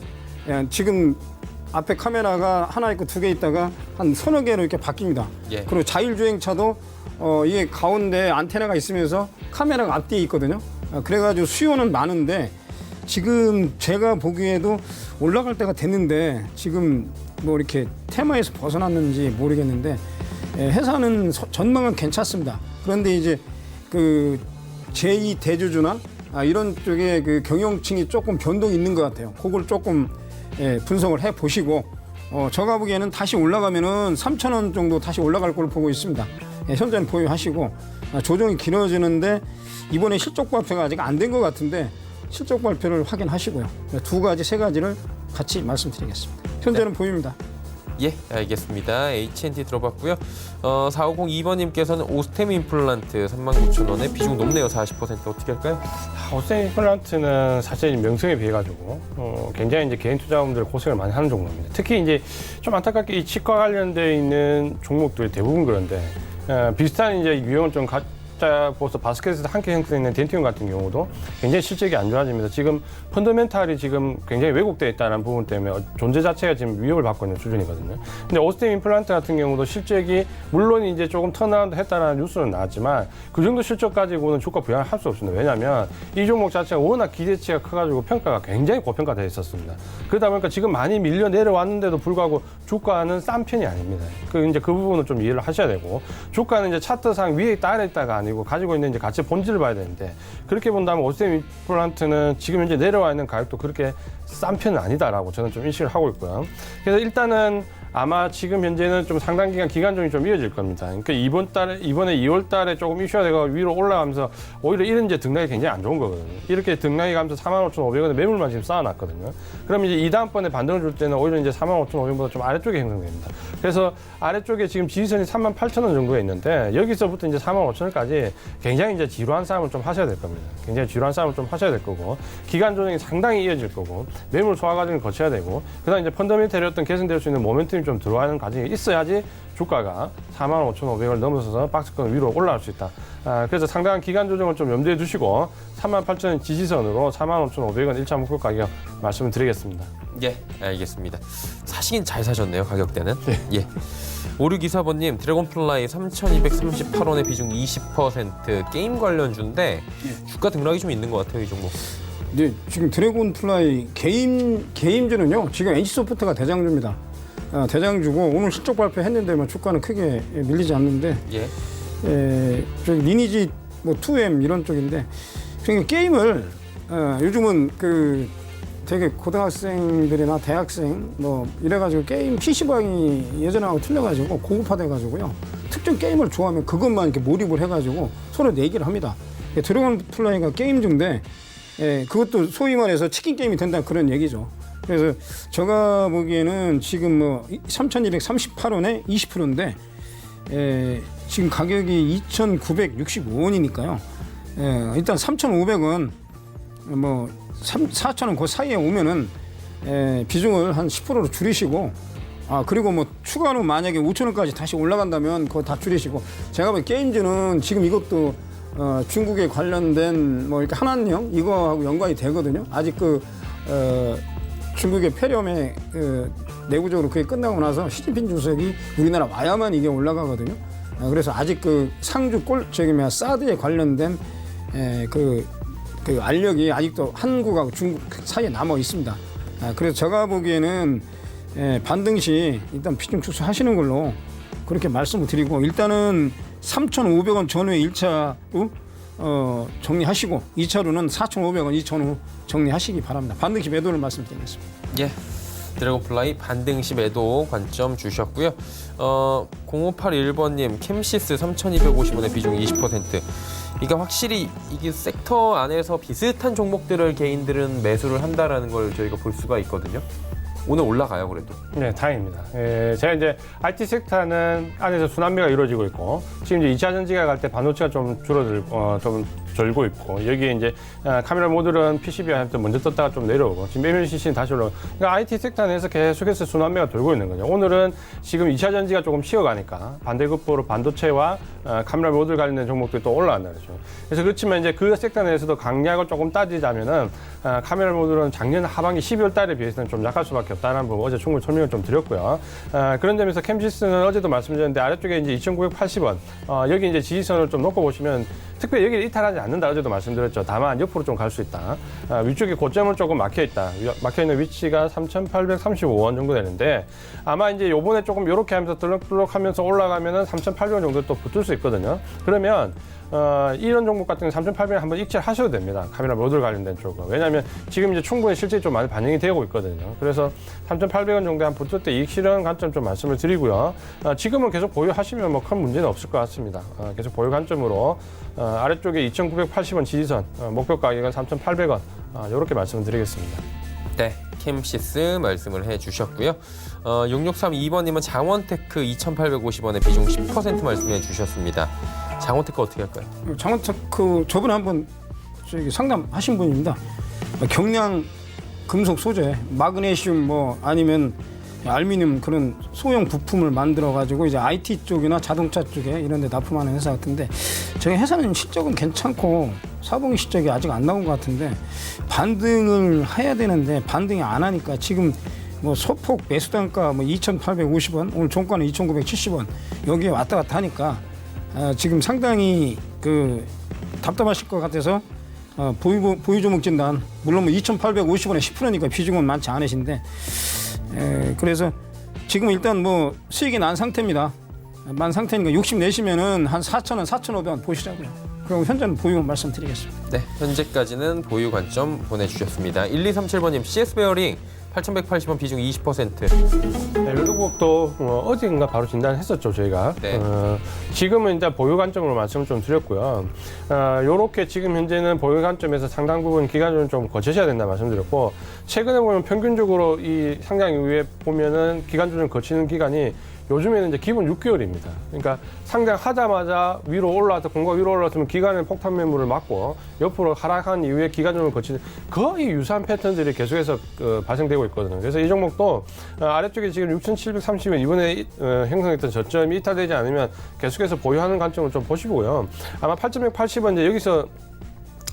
지금 앞에 카메라가 하나 있고 두 개 있다가 한 서너 개로 이렇게 바뀝니다. 예. 그리고 자율주행차도 이게 가운데 안테나가 있으면서 카메라가 앞뒤에 있거든요. 그래가지고 수요는 많은데 지금 제가 보기에도 올라갈 때가 됐는데 지금 뭐 이렇게 테마에서 벗어났는지 모르겠는데 회사는 전망은 괜찮습니다. 그런데 이제 그 제2 대주주나 이런 쪽에 그 경영층이 조금 변동이 있는 것 같아요. 그걸 조금 분석을 해 보시고 제가 보기에는 다시 올라가면은 3,000원 정도 다시 올라갈 걸로 보고 있습니다. 현재는 보유하시고 조정이 길어지는데 이번에 실적 발표가 아직 안 된 것 같은데 실적 발표를 확인하시고요. 두 가지, 세 가지를 같이 말씀드리겠습니다. 현재는 보유입니다. 예, 알겠습니다. H&T 들어봤고요. 4502번님께서는 오스템 임플란트 39,000원에 비중 높네요. 40% 어떻게 할까요? 오스템 임플란트는 사실 명성에 비해 가지고 굉장히 이제 개인 투자자분들 고생을 많이 하는 종목입니다. 특히 이제 좀 안타깝게 이 치과 관련돼 있는 종목들이 대부분 그런데 비슷한 이제 유형을 좀 벌써 바스켓에서 함께 형성되어 있는 덴티움 같은 경우도 굉장히 실적이 안 좋아집니다. 지금 펀더멘탈이 지금 굉장히 왜곡되어 있다는 부분 때문에 존재 자체가 지금 위협을 받고 있는 수준이거든요. 근데 오스템 임플란트 같은 경우도 실적이 물론 이제 조금 턴어라운드 했다는 뉴스는 나왔지만 그 정도 실적 가지고는 주가 부양을 할 수 없습니다. 왜냐하면 이 종목 자체가 워낙 기대치가 커가지고 평가가 굉장히 고평가되어 있었습니다. 그러다 보니까 지금 많이 밀려 내려왔는데도 불구하고 주가는 싼 편이 아닙니다. 이제 그 부분을 좀 이해를 하셔야 되고 주가는 이제 차트상 위에 있다 아래 있다가 아니고 가지고 있는 이제 가치 본질을 봐야 되는데 그렇게 본다면 오스템 임플란트는 지금 현재 내려와 있는 가격도 그렇게 싼 편은 아니다라고 저는 좀 인식을 하고 있고요. 그래서 일단은 아마 지금 현재는 좀 상당 기간 기간종이 좀 이어질 겁니다. 그러니까 이번에 2월 달에 조금 이슈가 되고 위로 올라가면서 오히려 이런 이제 등락이 굉장히 안 좋은 거거든요. 이렇게 등락이 가면서 45,500원에 매물만 지금 쌓아놨거든요. 그럼 이제 이 다음번에 반등을 줄 때는 오히려 이제 45,500원보다 좀 아래쪽에 형성됩니다. 그래서 아래쪽에 지금 지지선이 38,000원 정도에 있는데 여기서부터 이제 45,000원까지 굉장히 이제 지루한 싸움을 좀 하셔야 될 겁니다. 굉장히 지루한 싸움을 좀 하셔야 될 거고 기간 조정이 상당히 이어질 거고 매물 소화 과정을 거쳐야 되고 그다음 이제 펀더멘털이 어떤 개선될 수 있는 모멘텀이 좀 들어가는 과정이 있어야지 주가가 45,500원을 넘어서서 박스권 위로 올라갈 수 있다. 그래서 상당한 기간 조정을 좀 염두에 두시고 38,000원 지지선으로 45,500원 1차 목표 가격 말씀을 드리겠습니다. 예, 알겠습니다. 사시긴 잘 사셨네요, 가격대는. 예. 5624번님, 드래곤플라이 3,238원의 비중 20% 게임 관련주인데 주가 등락이 좀 있는 것 같아요, 이 종목. 네, 지금 드래곤플라이 게임주는요. 지금 NC소프트가 대장주입니다. 대장주고 오늘 실적 발표했는데만 주가는 크게 밀리지 않는데 저기 리니지 뭐 2M 이런 쪽인데 그러니까 게임을 요즘은 그 되게 고등학생들이나 대학생 뭐 이래가지고 게임 PC방이 예전하고 틀려가지고 고급화돼가지고요. 특정 게임을 좋아하면 그것만 이렇게 몰입을 해가지고 서로 내기를 합니다. 드래곤플라이가 게임주인데 그것도 소위 말해서 치킨 게임이 된다 그런 얘기죠. 그래서 제가 보기에는 지금 뭐 3,238원에 20%인데 지금 가격이 2,965원이니까요. 일단 3,500원 뭐 4,000원 그 사이에 오면은 비중을 한 10%로 줄이시고 그리고 뭐 추가로 만약에 5,000원까지 다시 올라간다면 그거 다 줄이시고 제가 보기엔 게임즈는 지금 이것도 중국에 관련된 뭐 이렇게 한한령 이거하고 연관이 되거든요. 아직 중국의 폐렴에 내부적으로 그게 끝나고 나서 시진핑 주석이 우리나라 와야만 이게 올라가거든요. 그래서 아직 그 상주 사드에 관련된 그 알력이 아직도 한국하고 중국 사이에 남아 있습니다. 그래서 제가 보기에는 반등 시 일단 비중 축소하시는 걸로 그렇게 말씀을 드리고 일단은 3,500원 전후에 1차로 정리하시고 2차로는 4,500원 2,000원 정리하시기 바랍니다. 반등 시 매도를 말씀드리겠습니다. 예. 드래곤플라이 반등 시 매도 관점 주셨고요. 0581번님 캠시스 3,250원의 비중 20%. 그러니까 확실히 이게 섹터 안에서 비슷한 종목들을 개인들은 매수를 한다라는 걸 저희가 볼 수가 있거든요. 오늘 올라가요, 그래도. 네, 다행입니다. 제가 이제 IT 섹터는 안에서 순환매가 이루어지고 있고, 지금 이제 2차 전지가 갈 때 반도체가 좀 좀 절고 있고, 여기에 이제 카메라 모듈은 PCB와 함께 먼저 떴다가 좀 내려오고, 지금 MLCC는 다시 올라오고, 그러니까 IT 섹터 내에서 계속해서 순환매가 돌고 있는 거죠. 오늘은 지금 2차 전지가 조금 쉬어가니까 반대급부로 반도체와 카메라 모듈 관련된 종목들이 또 올라간다 그러죠. 그래서 그렇지만 이제 그 섹터 내에서도 강약을 조금 따지자면은 카메라 모듈은 작년 하반기 12월 달에 비해서는 좀 약할 수밖에 없다는 부분 어제 충분히 설명을 좀 드렸고요. 그런 점에서 캠시스는 어제도 말씀드렸는데 아래쪽에 이제 2,980원 여기 이제 지지선을 좀 놓고 보시면 특별히 여기를 이탈하지 않는다 어제도 말씀드렸죠. 다만 옆으로 좀 갈 수 있다. 위쪽에 고점은 조금 막혀 있다. 막혀 있는 위치가 3,835원 정도 되는데 아마 이제 요번에 조금 이렇게 하면서 들럭들럭하면서 올라가면은 3,800원 정도 또 붙을 수 있거든요. 그러면 이런 종목 같은 경우 3,800원 한번 익절하셔도 됩니다. 카메라 모듈 관련된 쪽은. 왜냐하면 지금 이제 충분히 실제 좀 많이 반영이 되고 있거든요. 그래서 3,800원 정도 한 붙을 때 이익 실현 관점 좀 말씀을 드리고요. 지금은 계속 보유하시면 뭐 큰 문제는 없을 것 같습니다. 계속 보유 관점으로 아래쪽에 2,980원 지지선, 목표 가격은 3,800원 이렇게 말씀을 드리겠습니다. 네, 캠시스 말씀을 해주셨고요. 6632번님은 장원테크 2,850원에 비중 10% 말씀해 주셨습니다. 장원테크 어떻게 할까요? 장원테크 저번에 한번 저기 상담하신 분입니다. 경량 금속 소재, 마그네슘 뭐 아니면 알루미늄 그런 소형 부품을 만들어 가지고 이제 IT 쪽이나 자동차 쪽에 이런 데 납품하는 회사 같은데 저희 회사는 실적은 괜찮고 사분기 실적이 아직 안 나온 것 같은데 반등을 해야 되는데 반등이 안 하니까 지금 뭐 소폭 매수 단가 뭐 2,850원, 오늘 종가는 2,970원 여기에 왔다 갔다 하니까 지금 상당히 그 답답하실 것 같아서 보유 종목 진단 물론 뭐 2,850원에 10%니까 비중은 많지 않으신데 그래서 지금 일단 뭐 수익이 난 상태입니다. 만 상태니까 60 내시면은 한 4,000원, 4,500원 보시자고요. 그리고 현재는 보유 말씀드리겠습니다. 네, 현재까지는 보유 관점 보내주셨습니다. 1237번님 CS 베어링 8,180원 비중 20%. 네, 이 종목도 어딘가 바로 진단했었죠 저희가. 네. 지금은 이제 보유 관점으로 말씀을 좀 드렸고요. 요렇게 지금 현재는 보유 관점에서 상당 부분 기간을 좀 거치셔야 된다 말씀드렸고 최근에 보면 평균적으로 이 상장 이후에 보면은 기간 조정 거치는 기간이 요즘에는 이제 기본 6개월입니다. 그러니까 상장하자마자 위로 올라와서 공가 위로 올라왔으면 기간의 폭탄 매물을 맞고 옆으로 하락한 이후에 기간 조정을 거치는 거의 유사한 패턴들이 계속해서 발생되고 있거든요. 그래서 이 종목도 아래쪽에 지금 6,730원 이번에 형성했던 저점이 이탈되지 않으면 계속해서 보유하는 관점을 좀 보시고요. 아마 8,180원 이제 여기서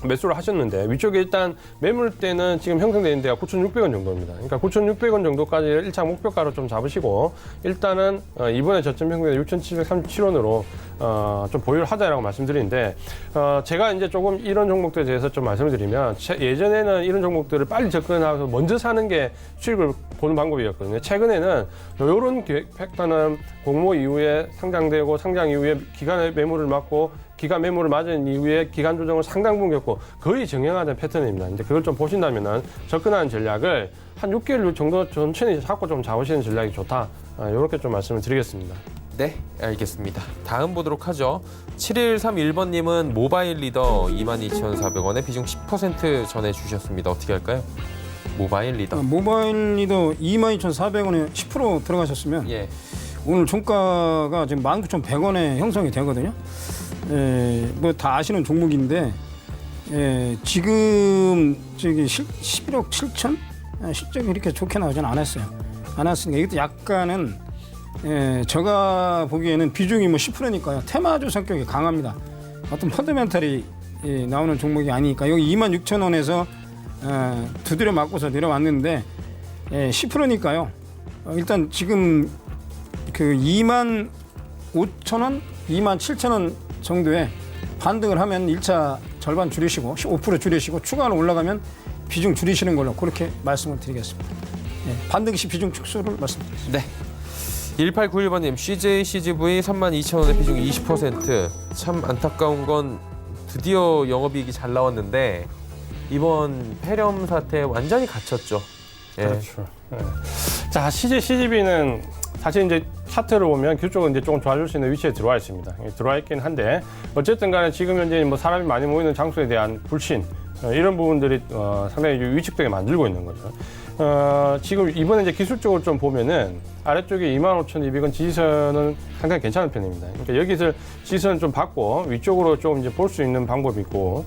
매수를 하셨는데 위쪽에 일단 매물대는 지금 형성되어 있는 데가 9,600원 정도입니다. 그러니까 9,600원 정도까지 1차 목표가로 좀 잡으시고 일단은 이번에 저점 형성된 6,737원으로 좀 보유를 하자라고 말씀드리는데 제가 이제 조금 이런 종목들에 대해서 좀 말씀을 드리면 예전에는 이런 종목들을 빨리 접근하고 먼저 사는 게 수익을 보는 방법이었거든요. 최근에는 이런 팩터는 공모 이후에 상장되고 상장 이후에 기간의 매물을 맞고 기간 매물을 맞은 이후에 기간 조정을 상당 부분 겪고 거의 정형화된 패턴입니다. 이제 그걸 좀 보신다면은 접근하는 전략을 한 6개월 정도 천천히 잡고 좀 잡으시는 전략이 좋다. 이렇게 좀 말씀을 드리겠습니다. 네, 알겠습니다. 다음 보도록 하죠. 7131번님은 모바일 리더 22,400원에 비중 10% 전해주셨습니다. 어떻게 할까요? 모바일 리더. 모바일 리더 22,400원에 10% 들어가셨으면 예. 오늘 종가가 지금 19,100원에 형성이 되거든요. 뭐 다 아시는 종목인데 지금 저기 11억 7천 실적이 이렇게 좋게 나오지는 않았어요. 않았으니까 이것도 약간은 제가 보기에는 비중이 뭐 10%니까요. 테마주 성격이 강합니다. 어떤 펀더멘탈이 나오는 종목이 아니니까 여기 26,000원에서 두드려 맞고서 내려왔는데 10%니까요. 일단 지금 그 25,000원, 27,000원 정도에 반등을 하면 1차 절반 줄이시고 5% 줄이시고 추가로 올라가면 비중 줄이시는 걸로 그렇게 말씀을 드리겠습니다. 반등 시 비중 축소를 말씀드리겠습니다. 네. 1891번님 CJ CGV 32,000원에 비중 20%. 참 안타까운 건 드디어 영업이익이 잘 나왔는데 이번 폐렴 사태 완전히 갇혔죠. 예. 그렇죠. 자, CJ CGV는 사실 이제 차트를 보면 그쪽은 이제 조금 좋아질 수 있는 위치에 들어와 있습니다. 들어와 있긴 한데 어쨌든 간에 지금 현재 뭐 사람이 많이 모이는 장소에 대한 불신 이런 부분들이 상당히 위축되게 만들고 있는 거죠. 지금 이번에 이제 기술적으로 좀 보면은 아래쪽에 25,200원 지지선은 상당히 괜찮은 편입니다. 그러니까 여기서 지지선을 좀 받고 위쪽으로 좀 이제 볼 수 있는 방법이 있고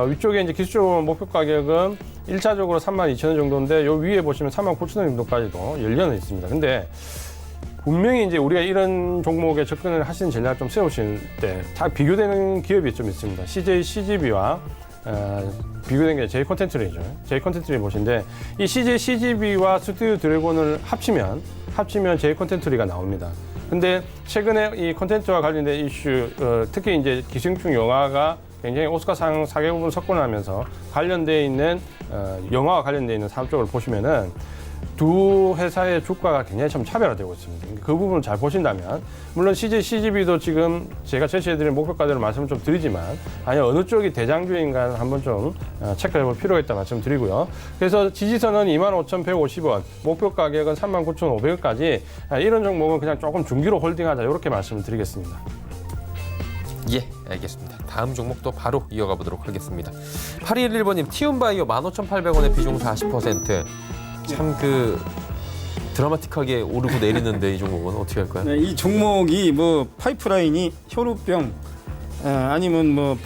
위쪽에 이제 기술적으로 목표 가격은 1차적으로 32,000원 정도인데 요 위에 보시면 39,000원 정도까지도 열려는 있습니다. 근데 분명히 이제 우리가 이런 종목에 접근을 하시는 전략을 좀 세우실 때 다 비교되는 기업이 좀 있습니다. CJ CGV와 비교된 게 J 컨텐츠리죠. J 컨텐츠리 보신데 이 CJ CGV와 스튜디오 드래곤을 합치면 J 컨텐츠리가 나옵니다. 근데 최근에 이 컨텐츠와 관련된 이슈, 특히 이제 기생충 영화가 굉장히 오스카상 4개국을 석권하면서 관련돼 있는 영화와 관련돼 있는 산업 쪽을 보시면은 두 회사의 주가가 굉장히 좀 차별화되고 있습니다. 그 부분을 잘 보신다면 물론 CGV도 지금 제가 제시해드린 목표가대로 말씀을 좀 드리지만 아니 어느 쪽이 대장주인가 한번 좀 체크해볼 필요가 있다 말씀드리고요. 그래서 지지선은 25,150원, 목표 가격은 39,500원까지 이런 종목은 그냥 조금 중기로 홀딩하자 이렇게 말씀을 드리겠습니다. 예, 알겠습니다. 다음 종목도 바로 이어가 보도록 하겠습니다. 8211번님, 티움바이오 15,800원에 비중 40%. 참 드라마틱하게 오르고 내리는데 이 종목은 어떻게 할까요? 네, 이 종목이 뭐 파이프라인이 혈우병 아니면 뭐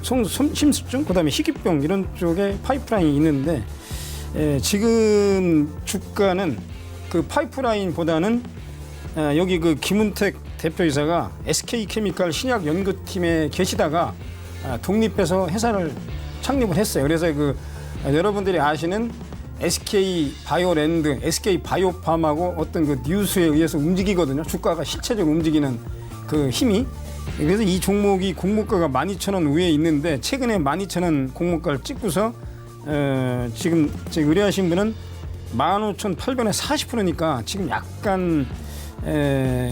심수증 그다음에 희귀병 이런 쪽에 파이프라인이 있는데 지금 주가는 그 파이프라인보다는 여기 그 김은택 대표이사가 SK케미칼 신약연구팀에 계시다가 독립해서 회사를 창립을 했어요. 그래서 여러분들이 아시는 SK 바이오랜드, SK 바이오팜하고 어떤 그 뉴스에 의해서 움직이거든요. 주가가 실체적으로 움직이는 그 힘이. 그래서 이 종목이 공모가가 12,000원 위에 있는데 최근에 12,000원 공모가를 찍고서 지금 의뢰하신 분은 15,800원에 40%니까 지금 약간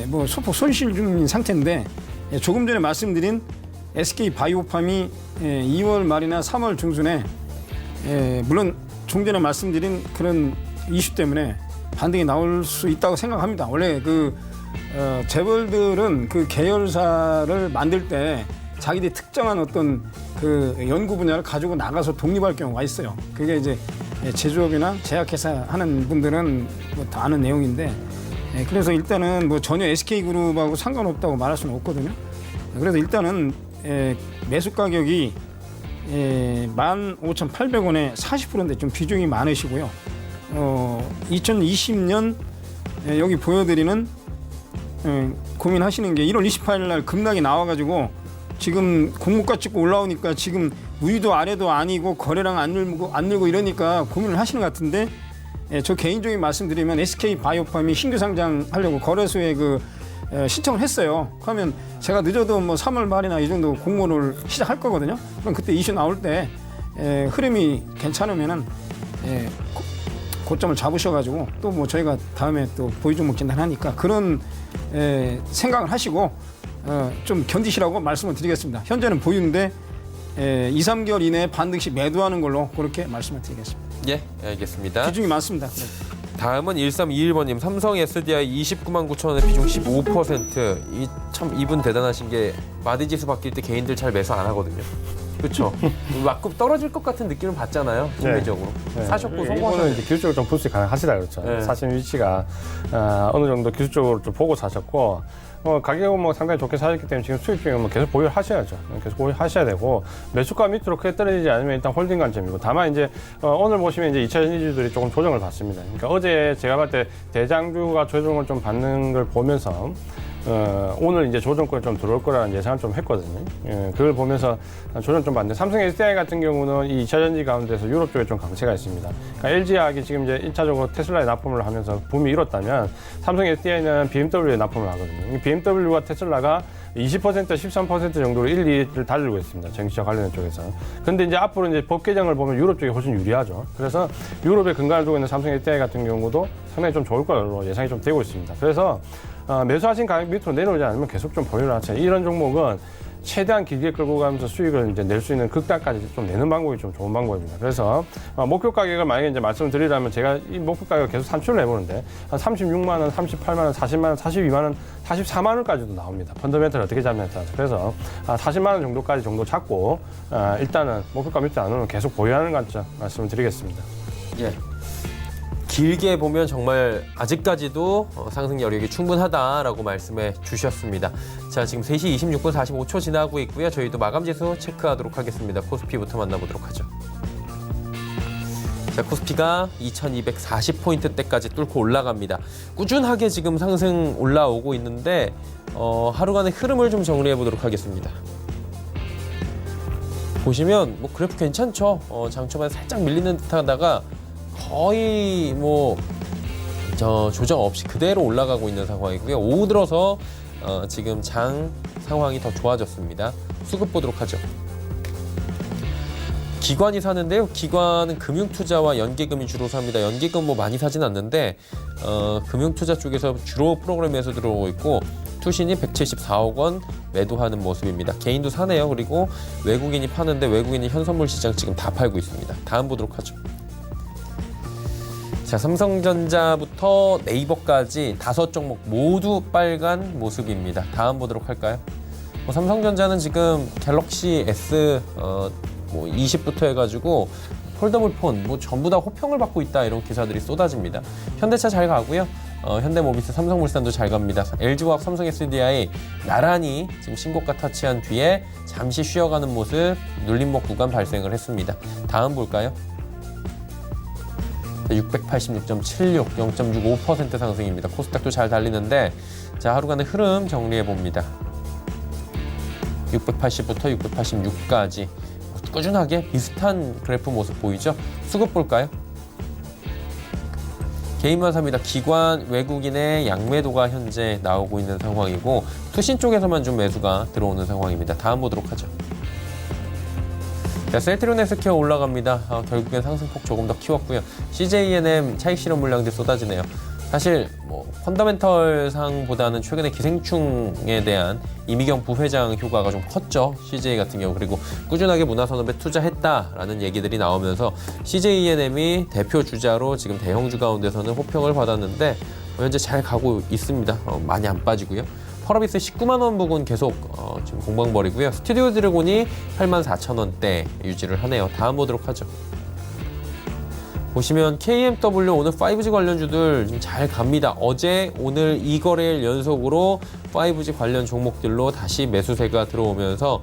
뭐 소폭 손실 중인 상태인데 조금 전에 말씀드린 SK 바이오팜이 2월 말이나 3월 중순에 물론 좀 전에 말씀드린 그런 이슈 때문에 반등이 나올 수 있다고 생각합니다. 원래 재벌들은 그 계열사를 만들 때 자기들이 특정한 어떤 그 연구 분야를 가지고 나가서 독립할 경우가 있어요. 그게 이제 제조업이나 제약회사 하는 분들은 뭐 다 아는 내용인데 그래서 일단은 뭐 전혀 SK그룹하고 상관없다고 말할 수는 없거든요. 그래서 일단은 매수 가격이 15,800원에 40%인데 좀 비중이 많으시고요. 2020년 여기 보여드리는 고민하시는 게 1월 28일 날 급락이 나와가지고 지금 공모가 찍고 올라오니까 지금 위도 아래도 아니고 거래량 안 늘고 이러니까 고민을 하시는 것 같은데 저 개인적인 말씀드리면 SK 바이오팜이 신규 상장하려고 거래소에 신청을 했어요. 그러면 제가 늦어도 뭐 3월 말이나 이 정도 공모를 시작할 거거든요. 그럼 그때 이슈 나올 때 흐름이 괜찮으면은 고점을 잡으셔가지고 또 뭐 저희가 다음에 또 보유 종목 진단하니까 그런 생각을 하시고 좀 견디시라고 말씀을 드리겠습니다. 현재는 보유인데 2, 3개월 이내에 반드시 매도하는 걸로 그렇게 말씀을 드리겠습니다. 예, 알겠습니다. 비중이 많습니다. 다음은 1321번님, 삼성 SDI 29만 9천 원에 비중 15%. 이분 대단하신 게 마디지수 바뀔 때 개인들 잘 매수 안 하거든요. 그렇죠. 막급 떨어질 것 같은 느낌을 받잖아요. 심리적으로. 네. 사셨고 이거는 성공하셨는데. 이제 기술적으로 좀 풀수 가능하시다 그렇죠. 네. 사실 위치가 어느 정도 기술적으로 좀 보고 사셨고 가격은 뭐 상당히 좋게 사셨기 때문에 지금 수익 중에 뭐 계속 보유하셔야죠. 계속 보유하셔야 되고 매수가 밑으로 크게 떨어지지 않으면 일단 홀딩 관점이고 다만 이제 오늘 보시면 이제 2차 전지주들이 조금 조정을 받습니다. 그러니까 어제 제가 봤을 때 대장주가 조정을 좀 받는 걸 보면서 오늘 이제 조정권이 좀 들어올 거라는 예상을 좀 했거든요. 그걸 보면서 조정 좀 받는데 삼성 SDI 같은 경우는 이 2차 전지 가운데서 유럽 쪽에 좀 강세가 있습니다. 그러니까 LG화학이 지금 이제 1차적으로 테슬라에 납품을 하면서 붐이 일었다면 삼성 SDI는 BMW에 납품을 하거든요. BMW와 테슬라가 20%, 13% 정도로 1, 2를 달리고 있습니다. 전기차 관련 쪽에서. 근데 이제 앞으로 이제 법 개정을 보면 유럽 쪽이 훨씬 유리하죠. 그래서 유럽에 근간을 두고 있는 삼성 SDI 같은 경우도 상당히 좀 좋을 거로 예상이 좀 되고 있습니다. 그래서 매수하신 가격 밑으로 내려오지 않으면 계속 좀 보유를 하세요. 이런 종목은 최대한 길게 끌고 가면서 수익을 이제 낼 수 있는 극단까지 좀 내는 방법이 좀 좋은 방법입니다. 그래서 목표 가격을 만약에 이제 말씀을 드리려면 제가 이 목표 가격을 계속 산출을 해보는데 한 36만 원, 38만 원, 40만 원, 42만 원, 44만 원까지도 나옵니다. 펀더멘털 어떻게 잡냐에 따라서. 그래서 40만 원 정도 잡고 일단은 목표가 밑에 안 오면 계속 보유하는 관점 말씀을 드리겠습니다. 예. 길게 보면 정말 아직까지도 상승 여력이 충분하다라고 말씀해 주셨습니다. 자, 지금 3시 26분 45초 지나고 있고요. 저희도 마감지수 체크하도록 하겠습니다. 코스피부터 만나보도록 하죠. 자, 코스피가 2240포인트대까지 뚫고 올라갑니다. 꾸준하게 지금 상승 올라오고 있는데 하루간의 흐름을 좀 정리해 보도록 하겠습니다. 보시면 뭐 그래프 괜찮죠? 장 초반에 살짝 밀리는 듯 하다가 거의 조정 없이 그대로 올라가고 있는 상황이고요. 오후 들어서 지금 장 상황이 더 좋아졌습니다. 수급 보도록 하죠. 기관이 사는데요. 기관은 금융투자와 연계금이 주로 삽니다. 연계금 뭐 많이 사진 않는데 금융투자 쪽에서 주로 프로그램에서 들어오고 있고 투신이 174억 원 매도하는 모습입니다. 개인도 사네요. 그리고 외국인이 파는데 외국인이 현선물 시장 지금 다 팔고 있습니다. 다음 보도록 하죠. 자, 삼성전자부터 네이버까지 5종목 모두 빨간 모습입니다. 다음 보도록 할까요? 삼성전자는 지금 갤럭시 S 20부터 해가지고 폴더블 폰 전부 다 호평을 받고 있다 이런 기사들이 쏟아집니다. 현대차 잘 가고요. 현대모비스, 삼성물산도 잘 갑니다. LG화학, 삼성 SDI 나란히 지금 신고가 터치한 뒤에 잠시 쉬어가는 모습 눌림목 구간 발생을 했습니다. 다음 볼까요? 686.76, 0.65% 상승입니다. 코스닥도 잘 달리는데 자, 하루간의 흐름 정리해 봅니다. 680부터 686까지 꾸준하게 비슷한 그래프 모습 보이죠? 수급 볼까요? 개인만 삽니다. 기관, 외국인의 양매도가 현재 나오고 있는 상황이고 투신 쪽에서만 좀 매수가 들어오는 상황입니다. 다음 보도록 하죠. 자, 셀트리온 헬스케어 올라갑니다. 결국엔 상승폭 조금 더 키웠고요. CJENM 차익 실현 물량들 쏟아지네요. 사실 펀더멘털 상보다는 최근에 기생충에 대한 이미경 부회장 효과가 좀 컸죠. CJ 같은 경우. 그리고 꾸준하게 문화산업에 투자했다라는 얘기들이 나오면서 CJENM이 대표 주자로 지금 대형주 가운데서는 호평을 받았는데 현재 잘 가고 있습니다. 많이 안 빠지고요. 펄어비스 19만 원 부근 계속 지금 공방벌이고요. 스튜디오 드래곤이 84,000원대 유지를 하네요. 다음 보도록 하죠. 보시면 KMW 오늘 5G 관련주들 좀 잘 갑니다. 어제 오늘 2거래일 연속으로 5G 관련 종목들로 다시 매수세가 들어오면서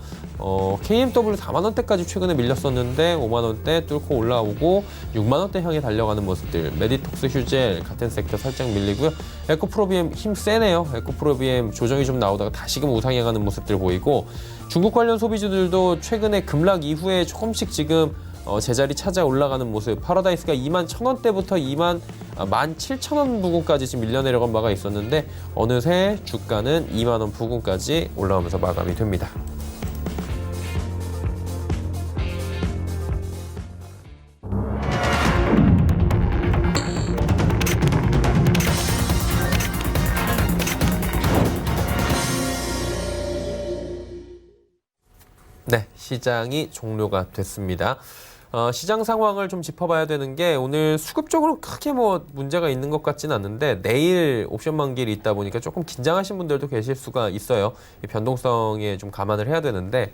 KMW 4만 원대까지 최근에 밀렸었는데 5만 원대 뚫고 올라오고 6만 원대 향해 달려가는 모습들. 메디톡스, 휴젤 같은 섹터 살짝 밀리고요. 에코프로비엠 힘 세네요. 에코프로비엠 조정이 좀 나오다가 다시금 우상향 하는 모습들 보이고 중국 관련 소비주들도 최근에 급락 이후에 조금씩 지금 제자리 찾아 올라가는 모습. 파라다이스가 2만 1,000원대부터 17,000원 부근까지 지금 밀려내려간 바가 있었는데 어느새 주가는 2만 원 부근까지 올라오면서 마감이 됩니다. 네, 시장이 종료가 됐습니다. 시장 상황을 좀 짚어봐야 되는 게 오늘 수급적으로 크게 문제가 있는 것 같지는 않는데 내일 옵션 만기일이 있다 보니까 조금 긴장하신 분들도 계실 수가 있어요. 이 변동성에 좀 감안을 해야 되는데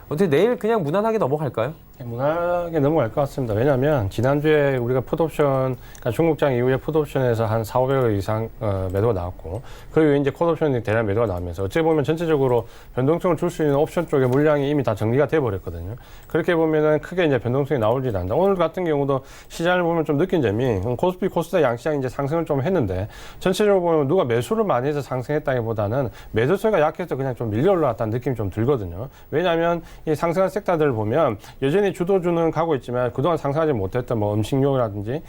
어떻게 내일 그냥 무난하게 넘어갈까요? 무난하게 넘어갈 것 같습니다. 왜냐하면 지난주에 우리가 풋옵션, 그러니까 중국장 이후에 풋옵션에서 한 4,500억 이상 매도가 나왔고 그리고 이제 콜옵션이 대량 매도가 나오면서 어찌 보면 전체적으로 변동성을 줄 수 있는 옵션 쪽의 물량이 이미 다 정리가 돼버렸거든요. 그렇게 보면은 크게 이제 변동성이 나오지 않는다. 오늘 같은 경우도 시장을 보면 좀 느낀 점이 코스피, 코스닥 양시장이 이제 상승을 좀 했는데 전체적으로 보면 누가 매수를 많이 해서 상승했다기보다는 매도세가 약해서 그냥 좀 밀려 올라왔다는 느낌이 좀 들거든요. 왜냐하면 이 상승한 섹터들을 보면 여전히 주도주는 가고 있지만 그동안 상승하지 못했던 음식료라든지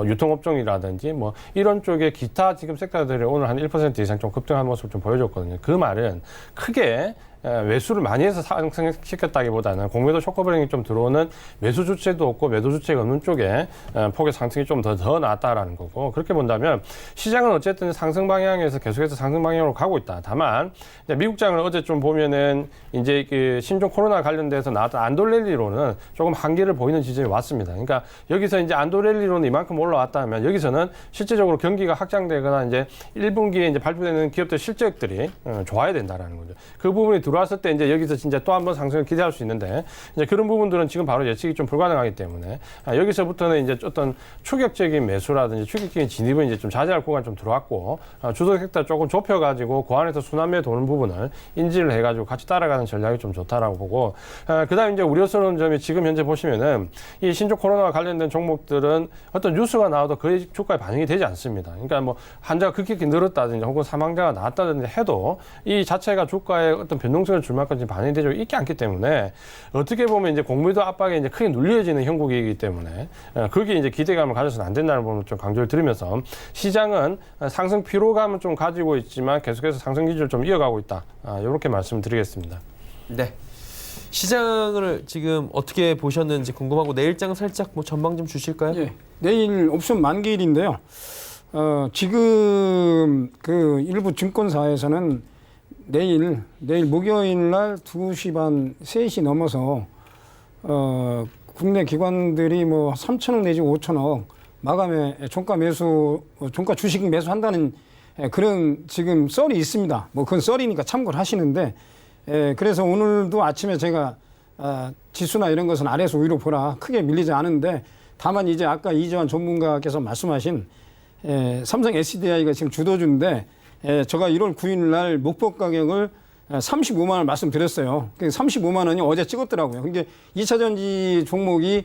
유통업종이라든지 이런 쪽에 기타 지금 섹터들이 오늘 한 1% 이상 좀 급등한 모습을 좀 보여줬거든요. 그 말은 크게 매수를 많이 해서 상승시켰다기보다는 공매도 쇼커버링이 좀 들어오는 매수 주체도 없고 매도 주체가 없는 쪽에 폭의 상승이 좀 더 나았다라는 거고 그렇게 본다면 시장은 어쨌든 상승 방향에서 계속해서 상승 방향으로 가고 있다. 다만 미국장을 어제 좀 보면은 이제 그 신종 코로나 관련돼서 나왔던 안도랠리로는 조금 한계를 보이는 지점이 왔습니다. 그러니까 여기서 이제 안도랠리로는 이만큼 올라왔다면 여기서는 실제적으로 경기가 확장되거나 이제 1분기에 이제 발표되는 기업들 실적들이 좋아야 된다라는 거죠. 그 부분이 들어왔을 때 이제 여기서 진짜 또 한 번 상승을 기대할 수 있는데 이제 그런 부분들은 지금 바로 예측이 좀 불가능하기 때문에 여기서부터는 이제 어떤 추격적인 매수라든지 추격적인 진입은 이제 좀 자제할 구간 좀 들어왔고 주도 섹터 조금 좁혀가지고 그 안에서 순환매 도는 부분을 인지를 해가지고 같이 따라가는 전략이 좀 좋다라고 보고 그다음 이제 우려스러운 점이 지금 현재 보시면은 이 신종 코로나와 관련된 종목들은 어떤 뉴스가 나와도 거의 주가에 반영이 되지 않습니다. 그러니까 환자가 급격히 늘었다든지 혹은 사망자가 나왔다든지 해도 이 자체가 주가에 어떤 변동 변동성을 줄 만큼 반영이 되지 있지 않기 때문에 어떻게 보면 이제 공매도 압박에 이제 크게 눌려지는 형국이기 때문에 거기에 이제 기대감을 가져서는 안 된다는 부분을 좀 강조를 드리면서 시장은 상승 피로감은 좀 가지고 있지만 계속해서 상승 기조를 좀 이어가고 있다. 이렇게 말씀드리겠습니다. 네. 시장을 지금 어떻게 보셨는지 궁금하고 내일장 살짝 뭐 전망 좀 주실까요? 예, 내일 옵션 만기일인데요. 지금 그 일부 증권사에서는 내일 목요일 날 2시 반, 3시 넘어서 국내 기관들이 뭐 3천억 내지 5천억 마감에 종가 주식 매수한다는 그런 지금 썰이 있습니다. 뭐 그건 썰이니까 참고를 하시는데 그래서 오늘도 아침에 제가 지수나 이런 것은 아래에서 위로 보라 크게 밀리지 않은데 다만 이제 아까 이재환 전문가께서 말씀하신 삼성 SDI가 지금 주도주인데 제가 1월 9일 날 목표 가격을 35만 원 말씀드렸어요. 35만 원이 어제 찍었더라고요. 그게 2차 전지 종목이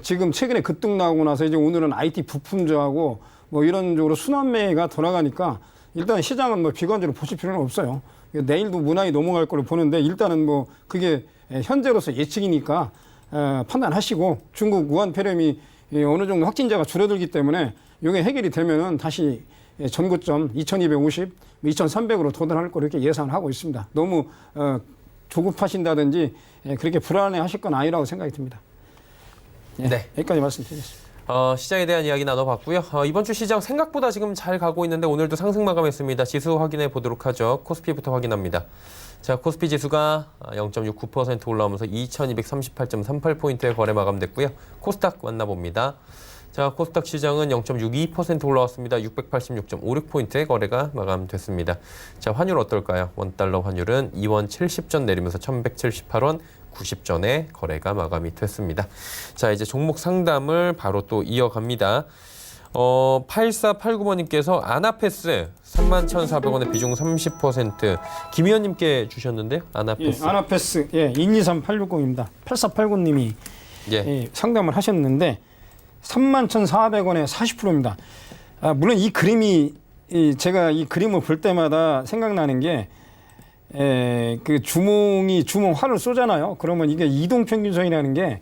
지금 최근에 급등 나오고 나서 이제 오늘은 IT 부품주하고 뭐 이런 쪽으로 순환매가 돌아가니까 일단 시장은 뭐 비관적으로 보실 필요는 없어요. 내일도 무난히 넘어갈 걸로 보는데 일단은 뭐 그게 현재로서 예측이니까 판단하시고 중국 우한 폐렴이 어느 정도 확진자가 줄어들기 때문에 이게 해결이 되면은 다시 전고점 2250, 2300으로 도달할 거로 이렇게 예상을 하고 있습니다. 너무 조급하신다든지 그렇게 불안해 하실 건 아니라고 생각이 듭니다. 네. 여기까지 말씀드리겠습니다. 시장에 대한 이야기 나눠봤고요. 이번 주 시장 생각보다 지금 잘 가고 있는데 오늘도 상승 마감했습니다. 지수 확인해 보도록 하죠. 코스피부터 확인합니다. 자, 코스피 지수가 0.69% 올라오면서 2238.38포인트에 거래 마감됐고요. 코스닥 만나봅니다. 자, 코스닥 시장은 0.62% 올라왔습니다. 686.56포인트에 거래가 마감됐습니다. 자, 환율 어떨까요? 원달러 환율은 2원 70전 내리면서 1178원 90전에 거래가 마감이 됐습니다. 자, 이제 종목 상담을 바로 또 이어갑니다. 8489번님께서 아나페스 31,400원에 비중 30% 김 의원님께 주셨는데요. 아나페스. 예, 아나페스 123860입니다. 8489님이 상담을 하셨는데 31,400원에 40%입니다. 물론 이 그림이 제가 이 그림을 볼 때마다 생각나는 게 그 주몽이 활을 쏘잖아요. 그러면 이게 이동평균선이라는 게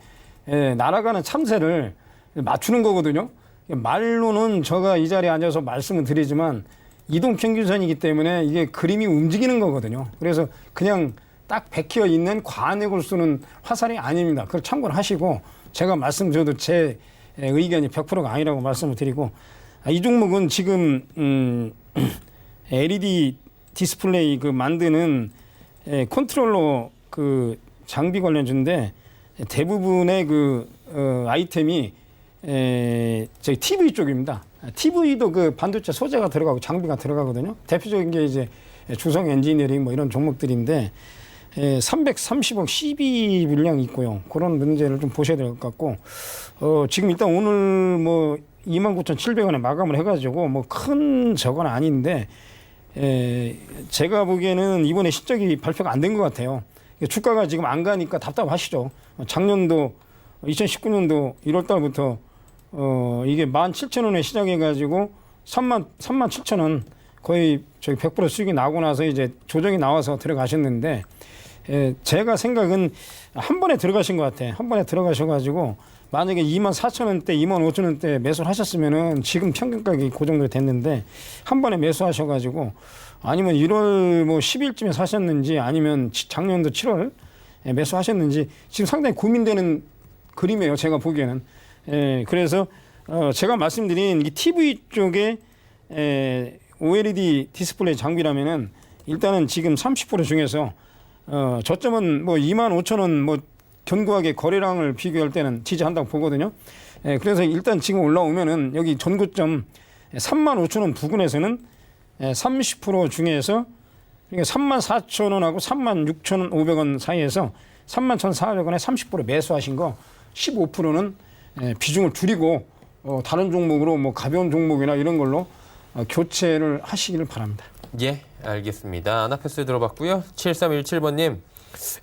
날아가는 참새를 맞추는 거거든요. 말로는 제가 이 자리에 앉아서 말씀을 드리지만 이동평균선이기 때문에 이게 그림이 움직이는 거거든요. 그래서 그냥 딱 백혀 있는 관역을 쏘는 화살이 아닙니다. 그걸 참고를 하시고 제가 말씀드려도 제 의견이 100%가 아니라고 말씀을 드리고 이 종목은 지금 LED 디스플레이 그 만드는 컨트롤러 그 장비 관련주인데 대부분의 그 아이템이 저희 TV 쪽입니다. TV도 그 반도체 소재가 들어가고 장비가 들어가거든요. 대표적인 게 이제 주성 엔지니어링 뭐 이런 종목들인데 330억 12 물량이 있고요. 그런 문제를 좀 보셔야 될 것 같고 지금 일단 오늘 뭐 29,700원에 마감을 해가지고 뭐 큰 저건 아닌데 제가 보기에는 이번에 실적이 발표가 안 된 것 같아요. 주가가 지금 안 가니까 답답하시죠. 작년도 2019년도 1월 달부터 이게 17,000원에 시작해가지고 37,000원 거의 저희 100% 수익이 나고 나서 이제 조정이 나와서 들어가셨는데 제가 생각은 한 번에 들어가신 것 같아요. 한 번에 들어가셔가지고 만약에 24,000원대, 25,000원대 매수를 하셨으면은 지금 평균 가격이 그 정도 됐는데 한 번에 매수하셔가지고 아니면 1월 뭐 10일쯤에 사셨는지 아니면 작년도 7월 매수하셨는지 지금 상당히 고민되는 그림이에요. 제가 보기에는. 그래서 제가 말씀드린 이 TV 쪽에 OLED 디스플레이 장비라면은 일단은 지금 30% 중에서 저점은 뭐 25,000원 뭐 견고하게 거래량을 비교할 때는 지지한다고 보거든요. 그래서 일단 지금 올라오면은 여기 전고점 35,000원 부근에서는 30% 중에서 그러니까 34,000원하고 36,500원 사이에서 31,400원에 30% 매수하신 거 15%는 비중을 줄이고 다른 종목으로 뭐 가벼운 종목이나 이런 걸로 교체를 하시기를 바랍니다. 예, 알겠습니다. 아나페스 들어봤고요. 7317번님.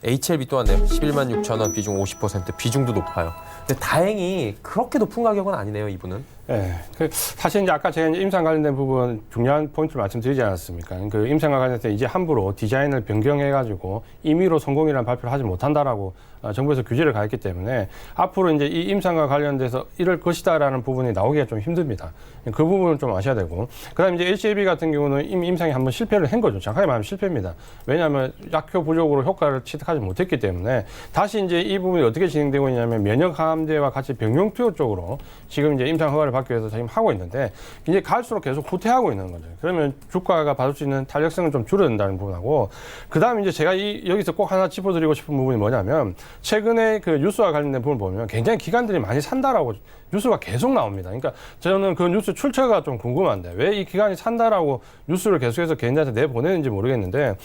HLB 또 왔네요. 116,000원 비중 50%. 비중도 높아요. 근데 다행히 그렇게 높은 가격은 아니네요, 이분은. 예, 사실 이제 아까 제가 이제 임상 관련된 부분 중요한 포인트를 말씀드리지 않았습니까? 그 임상과 관련해서 이제 함부로 디자인을 변경해가지고 임의로 성공이라는 발표를 하지 못한다라고 정부에서 규제를 가했기 때문에 앞으로 이제 이 임상과 관련돼서 이럴 것이다라는 부분이 나오기가 좀 힘듭니다. 그 부분을 좀 아셔야 되고, 그다음에 이제 LCAB 같은 경우는 이미 임상에 한번 실패를 한 거죠. 정확하게 말하면 실패입니다. 왜냐하면 약효 부족으로 효과를 취득하지 못했기 때문에 다시 이제 이 부분이 어떻게 진행되고 있냐면 면역 항암제와 같이 병용 투여 쪽으로 지금 이제 임상 허가를 받기 위해서 지금 하고 있는데 이제 갈수록 계속 후퇴하고 있는 거죠. 그러면 주가가 받을 수 있는 탄력성은 좀 줄어든다는 부분하고, 그다음에 이제 제가 여기서 꼭 하나 짚어드리고 싶은 부분이 뭐냐면 최근에 그 뉴스와 관련된 부분을 보면 굉장히 기관들이 많이 산다라고 뉴스가 계속 나옵니다. 그러니까 저는 그 뉴스 출처가 좀 궁금한데 왜 이 기관이 산다라고 뉴스를 계속해서 개인들한테 내보내는지 모르겠는데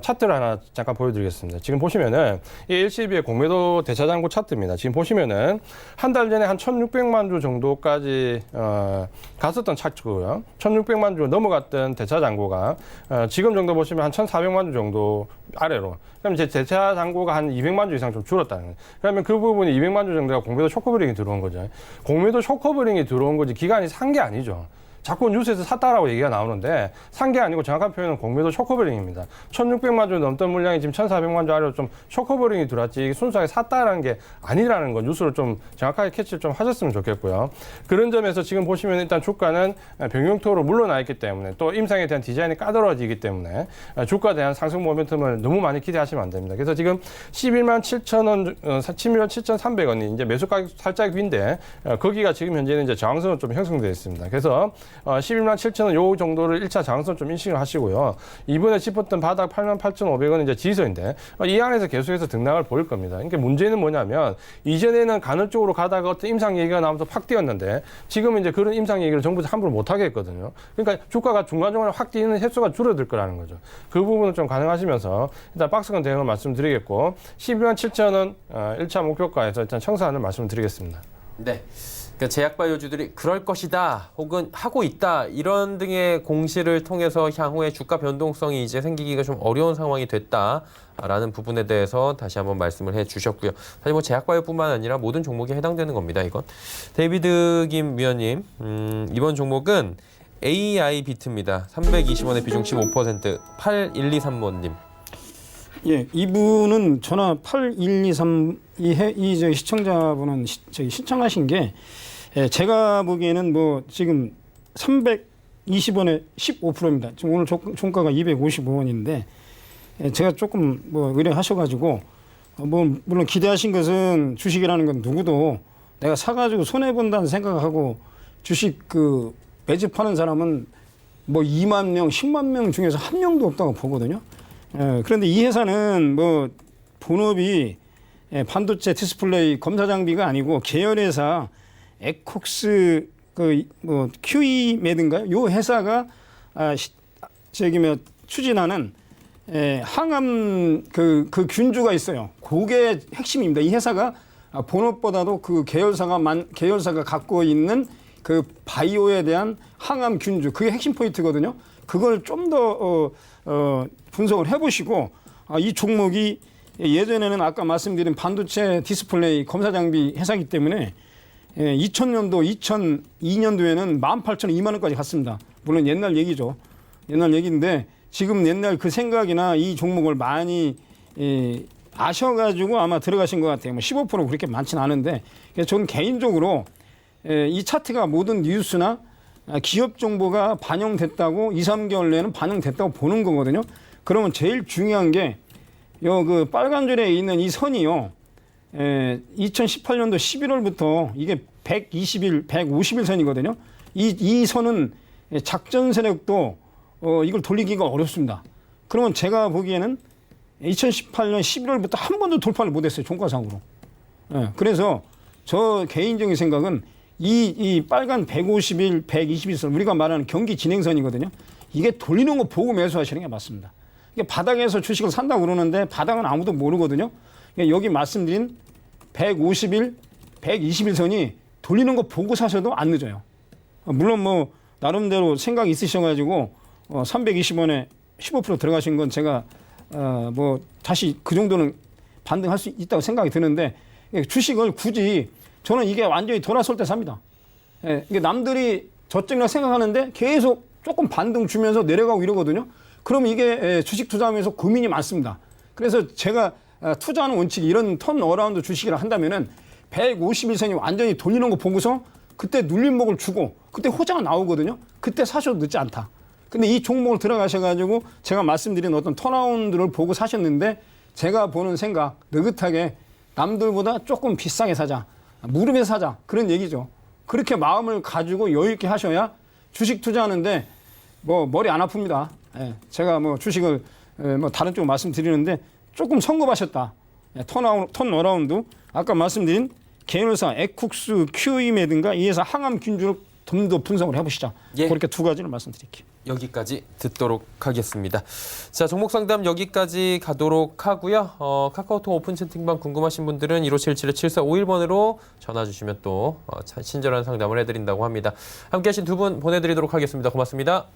차트를 하나 잠깐 보여드리겠습니다. 지금 보시면은 이 LCB의 공매도 대차장고 차트입니다. 지금 보시면은 한 달 전에 한 1,600만 주 정도까지 갔었던 차트고요. 1,600만 주 넘어갔던 대차장고가 지금 정도 보시면 한 1,400만 주 정도 아래로. 그럼 이제 대차장고가 한 200만 주 이상 좀 줄었다는 거예요. 그러면 그 부분이 200만 주 정도가 공매도 쇼커버링이 들어온 거죠. 공매도 쇼커버링이 들어온 거지 기관이 산 게 아니죠. 자꾸 뉴스에서 샀다라고 얘기가 나오는데 산 게 아니고 정확한 표현은 공매도 쇼커버링입니다. 1,600만 주 넘던 물량이 지금 1,400만 주 아래로 좀 쇼커버링이 들어왔지 순수하게 샀다라는 게 아니라는 거 뉴스를 좀 정확하게 캐치를 좀 하셨으면 좋겠고요. 그런 점에서 지금 보시면 일단 주가는 병용토로 물러나 있기 때문에 또 임상에 대한 디자인이 까다로워지기 때문에 주가에 대한 상승 모멘텀을 너무 많이 기대하시면 안 됩니다. 그래서 지금 11만 7천 원, 11만 7,300원이 이제 매수 가격 살짝 위인데 거기가 지금 현재는 이제 저항선으로 좀 형성되어 있습니다. 그래서 11만 7천 원 요 정도를 1차 저항선 좀 인식을 하시고요. 이번에 짚었던 바닥 8만 8,500원은 이제 지지선인데 이 안에서 계속해서 등락을 보일 겁니다. 그러니까 문제는 뭐냐면 이전에는 간헐적으로 가다가 어떤 임상 얘기가 나오면서 확 뛰었는데 지금은 이제 그런 임상 얘기를 정부 함부로 못 하게 했거든요. 그러니까 주가가 중간중간에 확 뛰는 횟수가 줄어들 거라는 거죠. 그 부분을 좀 가능하시면서 일단 박스권 대응을 말씀드리겠고 12만 7천 원 1차 목표가에서 일단 청산을 말씀드리겠습니다. 네. 그러니까 제약바이오주들이 그럴 것이다 혹은 하고 있다 이런 등의 공시를 통해서 향후에 주가 변동성이 이제 생기기가 좀 어려운 상황이 됐다라는 부분에 대해서 다시 한번 말씀을 해주셨고요. 사실 뭐 제약바이오뿐만 아니라 모든 종목에 해당되는 겁니다. 이건 데이비드 김 위원님 이번 종목은 AI 비트입니다. 320원의 비중 15% 8123번님. 예, 이분은 전화 8123 이 저희 시청자분은 저희 신청하신 게 제가 보기에는 뭐 지금 320원에 15%입니다. 지금 오늘 종가가 255원인데 제가 조금 뭐 의뢰하셔가지고 뭐 물론 기대하신 것은 주식이라는 건 누구도 내가 사가지고 손해 본다는 생각하고 주식 그 매집하는 사람은 뭐 2만 명, 10만 명 중에서 한 명도 없다고 보거든요. 그런데 이 회사는 뭐 본업이 반도체 디스플레이 검사 장비가 아니고 계열회사 에콕스 그 뭐 QE메드인가요? 요 회사가 저기 뭐 추진하는 항암 그 균주가 있어요. 그게 핵심입니다. 이 회사가 본업보다도 그 계열사가 갖고 있는 그 바이오에 대한 항암 균주 그게 핵심 포인트거든요. 그걸 좀 더 분석을 해보시고 이 종목이 예전에는 아까 말씀드린 반도체 디스플레이 검사 장비 회사이기 때문에 2000년도, 2002년도에는 18,000원, 2만 원까지 갔습니다. 물론 옛날 얘기죠. 옛날 얘기인데 지금 옛날 그 생각이나 이 종목을 많이 아셔가지고 아마 들어가신 것 같아요. 뭐 15% 그렇게 많지는 않은데 저는 개인적으로 이 차트가 모든 뉴스나 기업 정보가 반영됐다고 2, 3개월 내에는 반영됐다고 보는 거거든요. 그러면 제일 중요한 게 그 빨간 줄에 있는 이 선이요. 2018년도 11월부터 이게 120일, 150일 선이거든요. 이 선은 작전 세력도 이걸 돌리기가 어렵습니다. 그러면 제가 보기에는 2018년 11월부터 한 번도 돌파를 못했어요. 종가상으로. 그래서 저 개인적인 생각은 이 빨간 150일, 120일선 우리가 말하는 경기 진행선이거든요. 이게 돌리는 거 보고 매수하시는 게 맞습니다. 이게 바닥에서 주식을 산다고 그러는데 바닥은 아무도 모르거든요. 여기 말씀드린 150일, 120일선이 돌리는 거 보고 사셔도 안 늦어요. 물론 뭐 나름대로 생각이 있으셔가지고 320원에 15% 들어가신 건 제가 뭐 다시 그 정도는 반등할 수 있다고 생각이 드는데 주식을 굳이 저는 이게 완전히 돌아설 때 삽니다. 예, 이게 남들이 저점이라고 생각하는데 계속 조금 반등 주면서 내려가고 이러거든요. 그럼 이게 주식 투자하면서 고민이 많습니다. 그래서 제가 투자하는 원칙이 이런 턴 어라운드 주식이라 한다면은 150일선이 완전히 돌리는 거 보고서 그때 눌림목을 주고 그때 호재가 나오거든요. 그때 사셔도 늦지 않다. 근데 이 종목을 들어가셔가지고 제가 말씀드린 어떤 턴라운드를 보고 사셨는데 제가 보는 생각 느긋하게 남들보다 조금 비싸게 사자. 무릎에 사자. 그런 얘기죠. 그렇게 마음을 가지고 여유 있게 하셔야 주식 투자하는데 뭐 머리 안 아픕니다. 예, 제가 뭐 주식을 뭐 다른 쪽 말씀드리는데 조금 성급하셨다. 예, 턴어라운드 아까 말씀드린 개인회사 에쿡스, QE메든가 이 회사 항암균주를 좀 더 분석을 해보시죠. 예. 그렇게 두 가지를 말씀드릴게요. 여기까지 듣도록 하겠습니다. 자, 종목 상담 여기까지 가도록 하고요. 카카오톡 오픈 채팅방 궁금하신 분들은 1577-7451번으로 전화 주시면 또 친절한 상담을 해드린다고 합니다. 함께하신 두 분 보내드리도록 하겠습니다. 고맙습니다.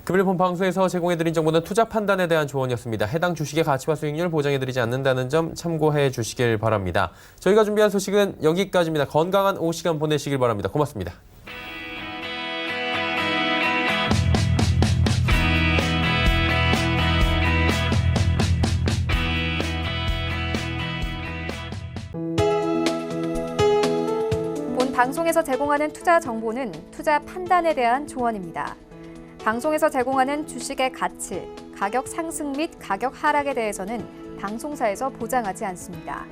금일본 방송에서 제공해드린 정보는 투자 판단에 대한 조언이었습니다. 해당 주식의 가치와 수익률 보장해드리지 않는다는 점 참고해 주시길 바랍니다. 저희가 준비한 소식은 여기까지입니다. 건강한 오후 시간 보내시길 바랍니다. 고맙습니다. 본 방송에서 제공하는 투자 정보는 투자 판단에 대한 조언입니다. 방송에서 제공하는 주식의 가치, 가격 상승 및 가격 하락에 대해서는 방송사에서 보장하지 않습니다.